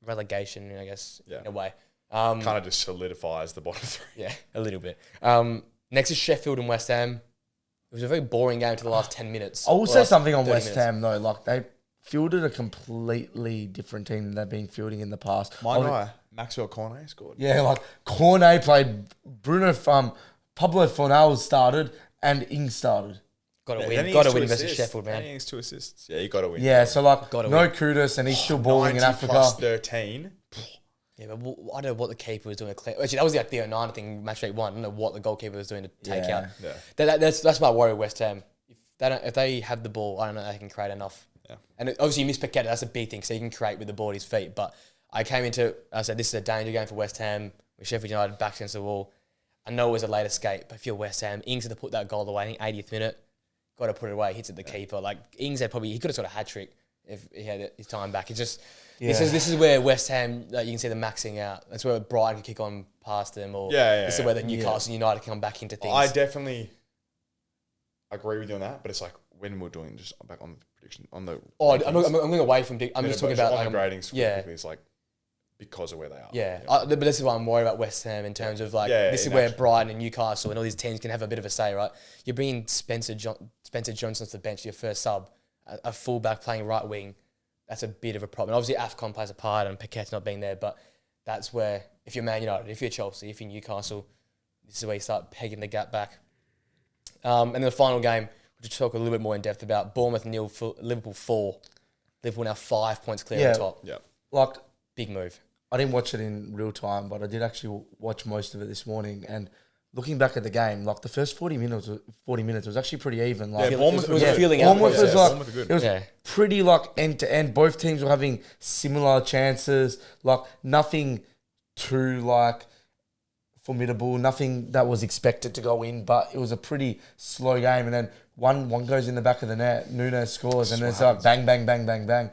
relegation, I guess, in a way. Kind of just solidifies the bottom 3. Yeah, a little bit. Next is Sheffield and West Ham. It was a very boring game to the last 10 minutes. I will say something on West Ham though. Like they fielded a completely different team than they've been fielding in the past. My guy, Maxwell Cornet scored. Yeah, like Cornet played, Pablo Fornal started, and Ings started. Got to win. Got to win versus Sheffield, man. Ings 2 assists. Yeah, you got to win. Yeah, so like no kudos, and he's still balling in Africa. Plus 13. Yeah, but I don't know what the keeper was doing. Actually, that was like the 09 thing, match rate 1. I don't know what the goalkeeper was doing to take out. Yeah. That's my worry with West Ham. If they have the ball, I don't know if they can create enough. Yeah. And obviously you miss Paqueta, that's a big thing, so you can create with the ball at his feet. But I said this is a danger game for West Ham, with Sheffield United back against the wall. I know it was a late escape, but if you're West Ham, Ings had to put that goal away, I think 80th minute, got to put it away, hits at the keeper. Like Ings he could have sort of hat-trick if he had his time back. It's just, this is where West Ham, you can see them maxing out. That's where Brighton can kick on past them, or this is where the Newcastle United can come back into things. I definitely agree with you on that, but it's like when we're doing just back on the prediction on the. I'm going away from. I'm just talking about on the gradings. It's like because of where they are. Yeah, but this is why I'm worried about West Ham in terms of this is where Brighton and Newcastle and all these teams can have a bit of a say, right? You're bringing Spencer Johnson to the bench, your first sub, a fullback playing right wing. That's a bit of a problem. Obviously, AFCON plays a part and Paquet's not being there, but that's where if you're Man United, if you're Chelsea, if you're Newcastle, this is where you start pegging the gap back. And then the final game, we'll talk a little bit more in depth about Bournemouth 0, Liverpool 4. Liverpool now 5 points clear on top. Yeah. Like, big move. I didn't watch it in real time, but I did actually watch most of it this morning. And looking back at the game, like the first 40 minutes was actually pretty even. Like, Bournemouth was feeling out. Bournemouth was like, it was pretty like end to end. Both teams were having similar chances, like nothing too like formidable, nothing that was expected to go in, but it was a pretty slow game. And then one goes in the back of the net, Nunes scores, and it's like bang, bang, bang, bang, bang.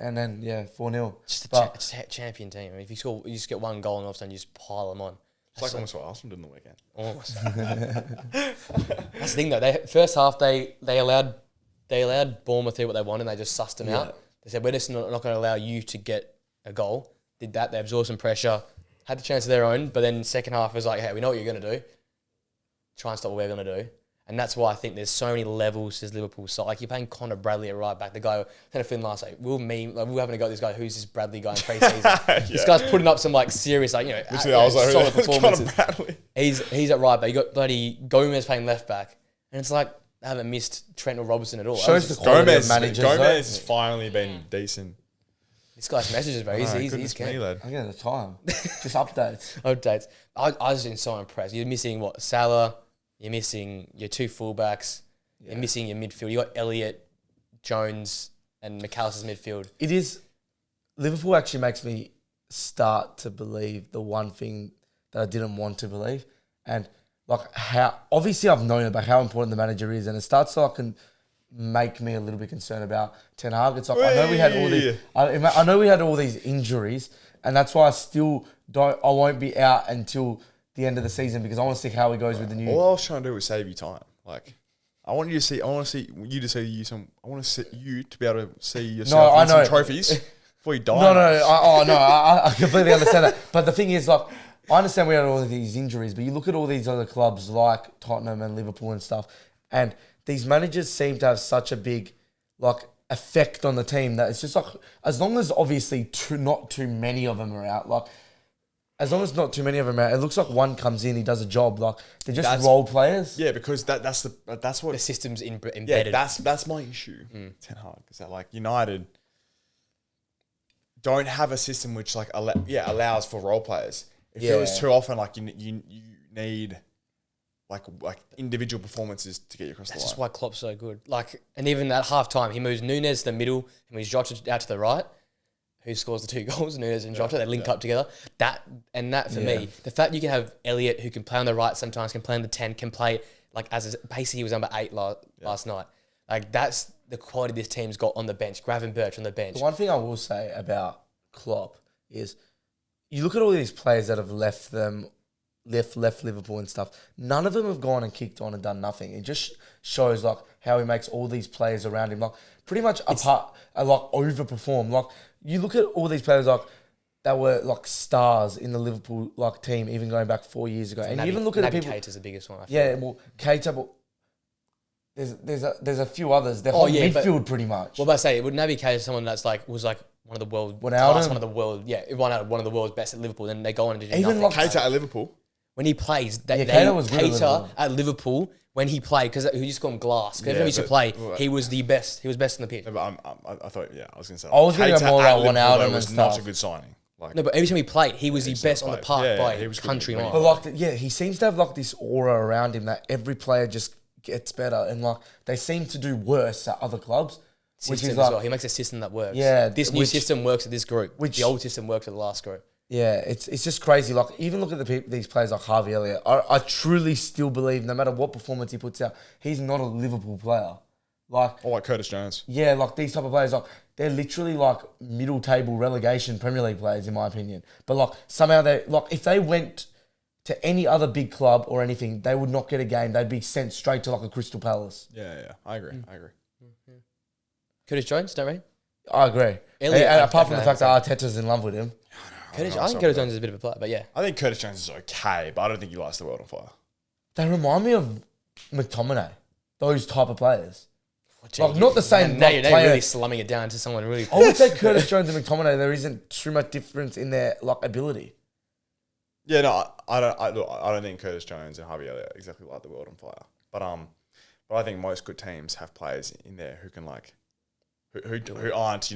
And then, 4-0. Just a champion team. I mean, if you just get one goal and all of a sudden you just pile them on. It's like almost what Arsenal did in the weekend. Almost. That's the thing though. First half they allowed Bournemouth to do what they wanted and they just sussed them out. They said, we're just not going to allow you to get a goal. Did that. They absorbed some pressure. Had the chance of their own, but then second half was like, hey, we know what you're going to do. Try and stop what we're going to do. And that's why I think there's so many levels to this Liverpool side. Like you're paying Connor Bradley at right back. The guy, kind of Finn last week, we're having a go at this guy, who's this Bradley guy in pre-season? This guy's putting up some serious, solid performances. He's at right back. You got bloody Gomez playing left back. And it's like, they haven't missed Trent or Robertson at all. Shows the quality of managers. Gomez has finally been decent. This guy's messages, bro. He's me, lad. I'm getting the time. Just updates. Updates. I was been so impressed. You're missing what? Salah. You're missing your 2 fullbacks. Yeah. You're missing your midfield. You got Elliott, Jones, and McAllister's midfield. It is. Liverpool actually makes me start to believe the one thing that I didn't want to believe, and like how obviously I've known about how important the manager is, and it starts to like make me a little bit concerned about Ten Hag. It's like I know we had all these. I know we had all these injuries, and that's why I still don't. I won't be out until the end of the season because I want to see how he goes with the new. All I was trying to do was save you time. Like I want you to see. I want to see you to see you some. I want to see you to be able to see yourself win some trophies before you die. I completely understand that. But the thing is, like, I understand we had all of these injuries, but you look at all these other clubs like Tottenham and Liverpool and stuff, and these managers seem to have such a big, like, effect on the team that it's just like, as long as obviously not too many of them are out, like, as long as not too many of them are out, it looks like one comes in, he does a job, like, they're just role players. Yeah, because that's what the system's embedded. Yeah, that's my issue. Ten Hag is that like United don't have a system which like allows for role players. It feels too often like you need like individual performances to get you across the line. That's just why Klopp's so good. Like, and even at half time, he moves Núñez to the middle and moves Jota out to the right. Who scores the 2 goals? Núñez and Jota. They link up together. That for me, the fact you can have Elliott who can play on the right sometimes, can play on the 10, can play like basically he was number 8 last night. Like that's the quality this team's got on the bench. Gravenberch on the bench. The one thing I will say about Klopp is you look at all these players that have left Liverpool and stuff. None of them have gone and kicked on and done nothing. It just shows like how he makes all these players around him like pretty much overperform. Like you look at all these players like that were like stars in the Liverpool like team, even going back 4 years ago. And you even look at the people. Keita's the biggest one. Keita. But there's a few others. They're midfield pretty much. What about say? Would Naby Keita someone that's like was like one of the world one of the world's best at Liverpool? Then they go on and do even nothing. Like Keita at Liverpool. When he plays, Keita was good at Liverpool when he played, because we used to call him Glass. Because every time he used to play, he was the best. He was best on the pitch. No, but I thought, I was going to say. I was going to go more about Ronaldo was not a good signing. Like, no, but every time he played, he was the best on the park by country mile. But he seems to have like this aura around him that every player just gets better, and like they seem to do worse at other clubs. System as well. He makes a system that works. Yeah, this new system works at this group. The old system works at the last group. Yeah, it's just crazy. Like even look at these players like Harvey Elliott. I truly still believe, no matter what performance he puts out, he's not a Liverpool player. Like Curtis Jones. Yeah, like these type of players, like they're literally like middle table relegation Premier League players, in my opinion. But like somehow they like if they went to any other big club or anything, they would not get a game. They'd be sent straight to like a Crystal Palace. Yeah, I agree. Curtis Jones, don't we? I agree. And apart from the fact that Arteta's in love with him. I think Curtis Jones is a bit of a player, but yeah. I think Curtis Jones is okay, but I don't think he lights the world on fire. They remind me of McTominay, those type of players. Like not the same. Now you're really slumming it down to someone really. I would say Curtis Jones and McTominay. There isn't too much difference in their like ability. Yeah, no, I don't think Curtis Jones and Harvey Elliott exactly light the world on fire. But I think most good teams have players in there who can like, who aren't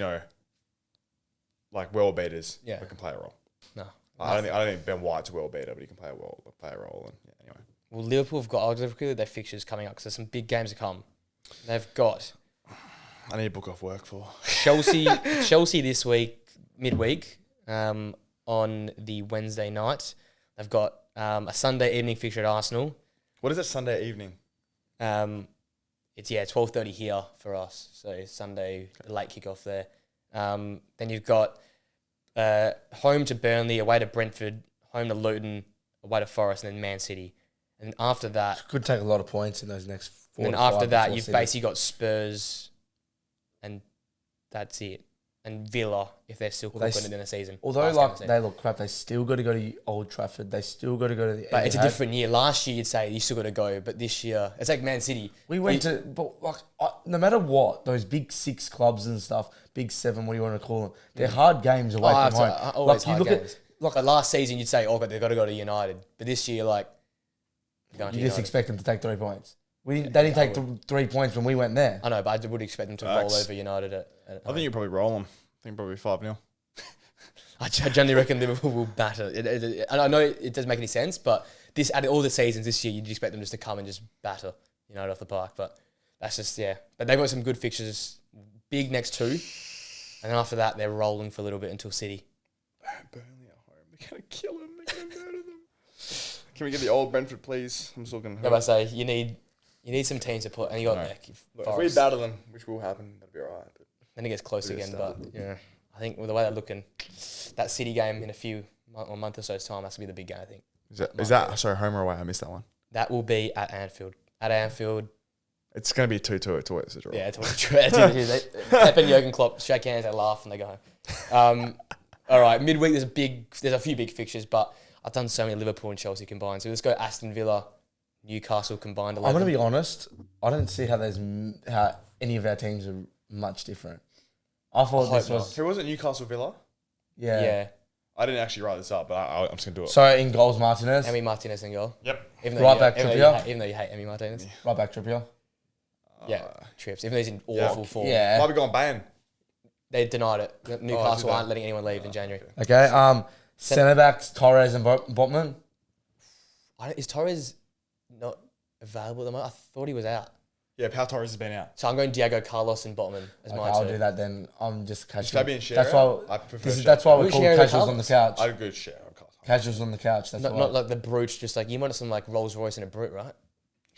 like world beaters. Yeah, but can play a role. No, I don't think Ben White's a world beater, but he can play a role. And anyway. Well, Liverpool have got. I'll just quickly their fixtures coming up because there's some big games to come. They've got. I need to book off work for Chelsea this week, midweek, on the Wednesday night. They've got a Sunday evening fixture at Arsenal. What is it Sunday evening? It's 12:30 here for us. So Sunday, late kickoff there. Then you've got home to Burnley, away to Brentford, home to Luton, away to Forest, and then Man City. And after that, could take a lot of points in those next 4. And then after that, you've basically got Spurs, and that's it. And Villa, if they're still cooking it in the season. Although they look crap, they still got to go to Old Trafford. They still got to go to the. But it's a different year. Last year, you'd say you still got to go, but this year, it's like Man City. No matter what, those big 6 clubs and stuff, big 7, what do you want to call them? They're hard games away from home. Always hard games. But last season, you'd say, they've got to go to United. But this year, you just expect them to take 3 points. They didn't take 3 points when we went there. I know, but I would expect them to roll over United. I think you probably roll them. I think probably 5-0. I generally reckon Liverpool will batter. I know it doesn't make any sense, but out of all the seasons this year, you'd expect them just to come and just batter United off the park. But that's just, But they've got some good fixtures. Big next 2. And then after that, they're rolling for a little bit until City. Burnley at home. They're going to kill them. They're going to murder them. Can we get the old Brentford, please? I'm still going to... I say, you need some teams to put... And you got if we battle them, which will happen, that'll be all right. But then it gets close again. But, I think with the way they're looking, that City game in a month or so's time, that's going to be the big game, I think. Is that sorry, home or away? I missed that one. That will be at Anfield. At Anfield... It's going to be 2-2. It's always a draw. Yeah, it's always true. Pep and Jurgen Klopp shake hands, they laugh, and they go home. All right, midweek there's a few big fixtures, but I've done so many Liverpool and Chelsea combined. So let's go Aston Villa, Newcastle combined 11. I'm going to be honest. I don't see how any of our teams are much different. I thought this was... Who was it? Newcastle Villa? Yeah. I didn't actually write this up, but I'm just going to do it. So in goals, Martinez. Emi Martinez in goal. Yep. Right back Trippier. Even though you hate Emi Martinez. Right back Trippier. Trips. Even though he's in awful form. Yeah. Might be going Bayern. They denied it. Newcastle aren't letting anyone leave in January. Okay. Centre backs Torres and Botman. Is Torres not available at the moment? I thought he was out. Yeah, Pau Torres has been out. So I'm going Diego Carlos and Botman as my two. I'll do that then. I'm just casual. Fabian Schär. That's why we call casuals on the couch. I'd go Schär. Casuals on the couch. That's not like the brute. Just like you wanted some like Rolls Royce and a brute, right?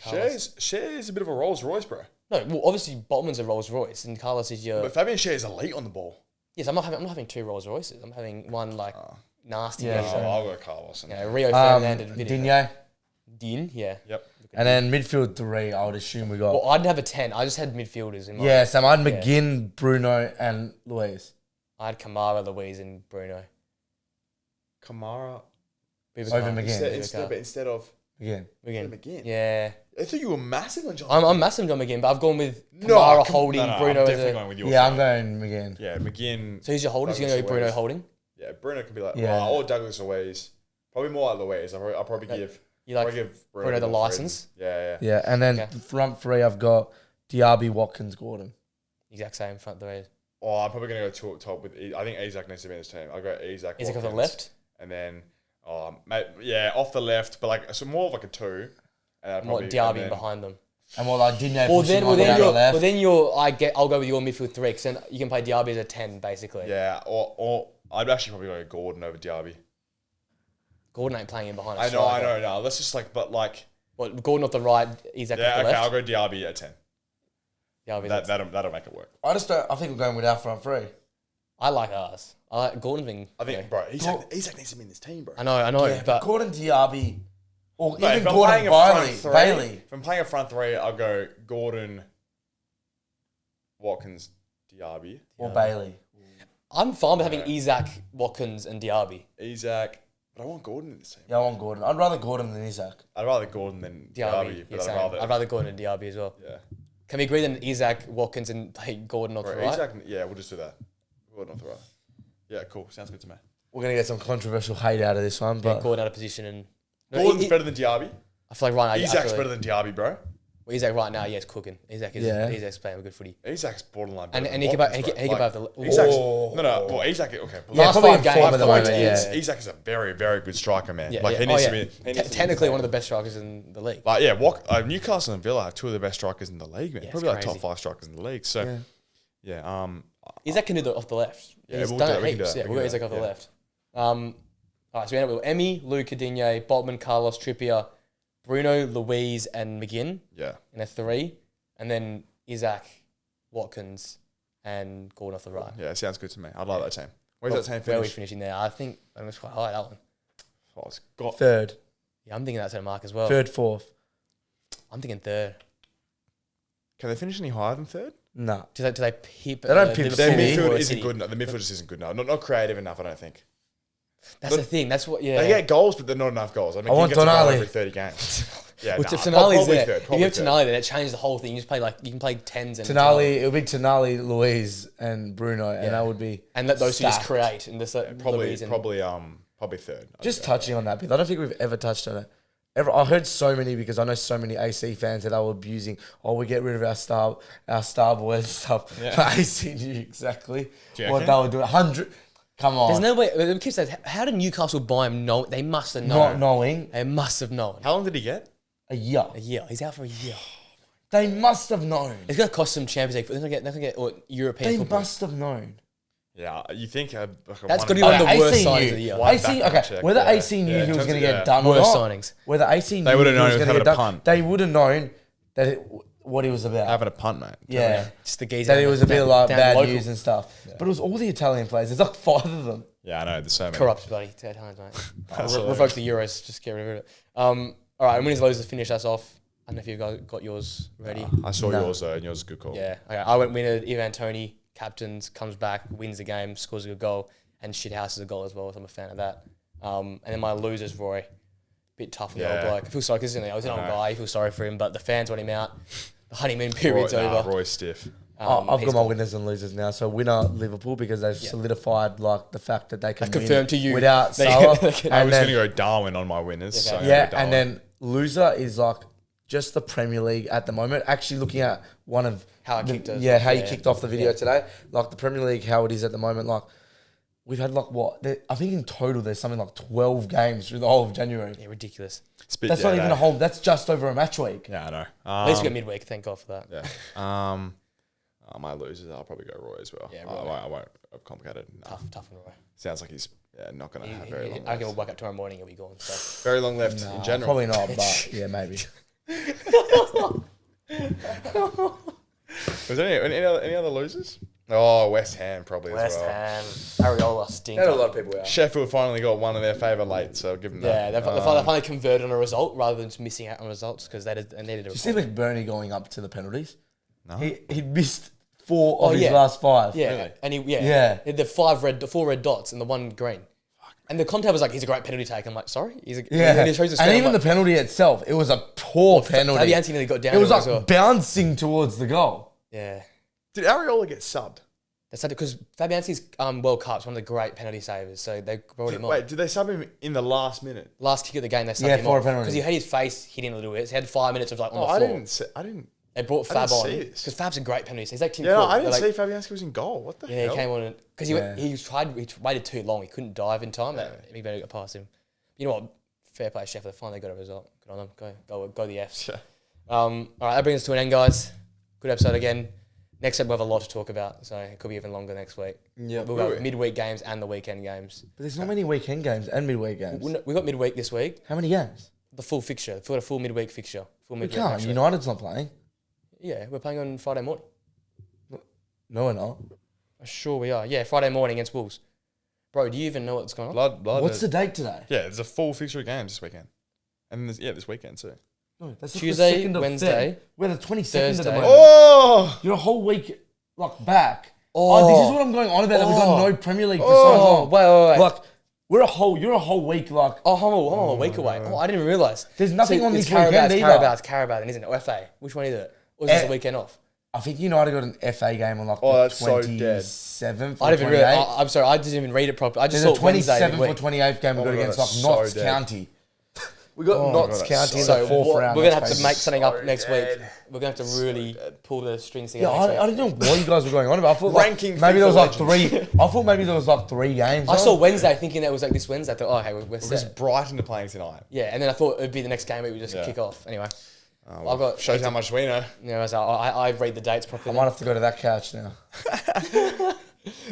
Schär is a bit of a Rolls Royce, bro. No, well, obviously Botman's a Rolls Royce and Carlos is your... But Fabian Schär is elite on the ball. Yes, I'm not having 2 Rolls Royces. I'm having one like nasty. Yeah, I'll go Carlos. Rio Ferdinand and Digne. Yeah. Yep. And then midfield 3, I would assume we got... Well, I didn't have a 10. I just had midfielders in mind. Yeah, Sam, I had McGinn, Bruno and Luiz. I had Kamara, Louise and Bruno. Kamara... Over McGinn. Instead of... McGinn. Yeah. I thought you were massive on John. I'm massive on McGinn, but I've gone with Kamara Holding, Bruno I'm definitely going with your I'm going McGinn. Yeah, McGinn. So who's your holders? You're going to go Bruno Holding? Yeah, Bruno could be like... Yeah. Or Douglas Luiz. Probably more like Luiz. I'll probably give... You like Bruno the license? Yeah. Yeah, and then front 3, I've got Diaby, Watkins, Gordon. Exact same front 3. Oh, I'm probably going to go top with... I think Isak needs to be in this team. I'll go Isak, Isak off the left? And then... off the left, but like so more of like a 2. And what Diaby behind them. And what like Digne I'll go with your midfield 3 because then you can play Diaby as a 10 basically. Yeah, or I'd actually probably go Gordon over Diaby. Gordon ain't playing in behind. I know. No, let's just like, but like, what Gordon off the right, Isak off the left. I'll go Diaby at 10. Diaby, that'll make it work. I think we're going with our front 3. I like ours. Gordon's been. I think, bro, Isak needs to be in this team, bro. I know, yeah, but Gordon, Diaby, or no, even Gordon, Bailey. If I'm playing a front 3, I'll go Gordon, Watkins, Diaby, or Bailey. I'm fine with having Isak, Watkins, and Diaby. Isak, but I want Gordon in this team. Yeah, I want Gordon. I'd rather Gordon than Isak. I'd rather Gordon than Diaby, but I'd rather Gordon than Diaby as well. Yeah. Can we agree then Isak, Watkins, and play Gordon off the right? Isak, yeah, we'll just do that. Gordon off the right. Yeah, cool. Sounds good to me. We're going to get some controversial hate out of this one, but... Gordon out of position and... Gordon's better than Diaby. I feel like right now... Isak's better than Diaby, bro. Well, Isak right now, it's cooking. Isak's playing a good footy. Isak's borderline better and he can both the... Well, Isak... Okay. Last 5 games... Isak is a very, very good striker, man. Yeah, he needs to be... Technically one of the best strikers in the league. Like, Newcastle and Villa have 2 of the best strikers in the league, man. Probably like top 5 strikers in the league. So, Isak can do off the left. He's done it heaps. Yeah, we'll go Isak off the left. All right, so we end up with Emi, Luca Digne, Botman, Carlos, Trippier, Bruno, Louise, and McGinn. Yeah. In a 3. And then Isak, Watkins, and Gordon off the right. Yeah, sounds good to me. I'd like that team. Where's that team finish? Where are we finishing there? I think it's quite high, that one. Oh, it's got... 3rd. Yeah, I'm thinking that's a mark as well. 3rd, 4th. I'm thinking 3rd. Can they finish any higher than 3rd? No. Do they pip? They don't pip Their midfield isn't good enough. The midfield just isn't good enough. Not creative enough, I don't think. That's the thing. That's what. Yeah. They get goals, but they're not enough goals. I mean, I want Tonali every 30 games. Yeah, if Tonali's there, if you have Tonali there, that changes the whole thing. You just play you can play 10s and Tonali. It would be Tonali, Louise, and Bruno, and that would be and let those two just create and probably 3rd. Just touching on that bit, I don't think we've ever touched on it. I heard so many because I know so many AC fans that they were abusing. We get rid of our star boys and stuff. Yeah. But AC knew exactly what they were doing. Come on. There's no way. The kid said, how did Newcastle buy him? No, they must have known. Not knowing. They must have known. How long did he get? A year. A year. He's out for a year. They must have known. It's going to cost them Champions League. They're going to get European football. They must have known. Yeah, you think that's going to be one of the worst signings of the year. Whether AC knew he was going to get done or not. Signings. Whether AC knew he was going to get done. They would have known what he was about. Having a punt, mate. Yeah. Just the geezer. That it was a bit like bad news and stuff. Yeah. But it was all the Italian players. There's like 5 of them. Yeah, I know. There's so many. Corrupt, buddy. 10 times, mate. Revoke the Euros. Just get rid of it. All right, and winners losers finish us off. I don't know if you've got yours ready. I saw yours though, and yours is a good call. Yeah. Okay. I went winner. Ivan Toney, captains, comes back, wins the game, scores a good goal, and shithouses a goal as well. So I'm a fan of that. And then my losers, Roy. Bit tough on the old bloke. I feel sorry because I was an old guy. I feel sorry for him, but the fans want him out. The honeymoon period's over. Roy's stiff. I've got my winners and losers now. So winner Liverpool because they've solidified like the fact that they can confirm to you without Salah. I was going to go Darwin on my winners. And then loser is like just the Premier League at the moment. Actually looking at one of how you kicked off the video today. Like the Premier League, how it is at the moment. Like we've had like I think in total there's something like 12 games through the whole of January. Yeah, ridiculous. That's not even a whole. That's just over a match week. Yeah, I know. At least we got midweek. Thank God for that. Yeah. My losers, I'll probably go Roy as well. Yeah, I won't complicate it. No. Tough on Roy. Sounds like he's not going to have very long. I can wake up tomorrow morning and he'll be gone. So. Very long left in general. Probably not, but yeah, maybe. Was there any other losers? Oh, West Ham probably as well. West Ham, Areola stinker. Had a lot of people out. Sheffield finally got one of their favour late, so I'll give them that. Yeah, they finally converted on a result rather than just missing out on results because they needed a result. Did you see McBurney going up to the penalties? No. He missed 4 of his last 5. Yeah, really? And he had the 4 red dots and the 1 green. And the commentator was like, he's a great penalty taker. I'm like, sorry? And even the penalty itself, it was a poor penalty. Fabianski nearly got down. It was like bouncing towards the goal. Yeah. Did Areola get subbed? They said because Fabianski's World Cup's one of the great penalty savers, so they brought him on. Wait, did they sub him in the last minute? Last kick of the game, they subbed him for off. a penalty. Because he had his face hitting a little bit. So he had 5 minutes of like on the floor. I didn't. They brought Fab on because Fab's a great penalty. He's like Tim Cook. I didn't see Fabianski was in goal. What the hell? Yeah, he came on because he waited too long. He couldn't dive in time. He better got past him. You know what? Fair play, Sheffield. They finally got a result. Good on them. Go the Fs. Yeah. All right, that brings us to an end, guys. Good episode again. Next up, we'll have a lot to talk about, so it could be even longer next week. Yeah, we'll go midweek games and the weekend games. But there's not many weekend games and midweek games. We got midweek this week. How many games? The full fixture. We've got a full midweek fixture. We can't. United's not playing. Yeah, we're playing on Friday morning. No, we're not. Sure we are. Yeah, Friday morning against Wolves. Bro, do you even know what's going on? What's the date today? Yeah, there's a full fixture of games this weekend. And this weekend too. No, that's Tuesday, Wednesday. We're the 22nd of the month. Oh! You're a whole week back. Oh, this is what I'm going on about. That we've got no Premier League for so long. Wait. Like, you're a whole week like... I'm a week away. Oh, I didn't even realise. There's nothing on this weekend either. It's Carabao then, isn't it? Or FA. Which one is it? Or is this the weekend off? I think United got an FA game on like the 27th or 28th. I'm sorry, I didn't even read it properly. I just saw the 27th or 28th game we got against like Notts County. We got Notts County in the 4th round. We're going to have to make something up next week. We're going to have to really pull the strings together. Yeah, I didn't know what you guys were going on about. I thought maybe there was like 3. I thought maybe there was like 3 games. I saw Wednesday thinking that was like this Wednesday. I thought, hey, we're set. Because Brighton are playing tonight. Yeah, and then I thought it would be the next game we would just kick off. Anyway. I've got shows how much we know. Yeah, so I read the dates properly. I might have to go to that couch now.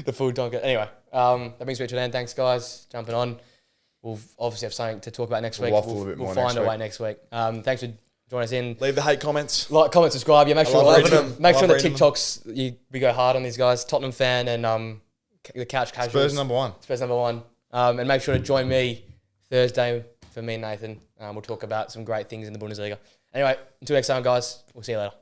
The food don't get. Anyway, that brings me to an end. Thanks, guys, jumping on. We'll obviously have something to talk about next week. We'll find a way next week. Thanks for joining us in. Leave the hate comments. Like, comment, subscribe. Yeah, make sure the TikToks we go hard on these guys. Tottenham fan and the couch casuals. Spurs number one. And make sure to join me Thursday for me and Nathan. We'll talk about some great things in the Bundesliga. Anyway, until next time, guys. We'll see you later.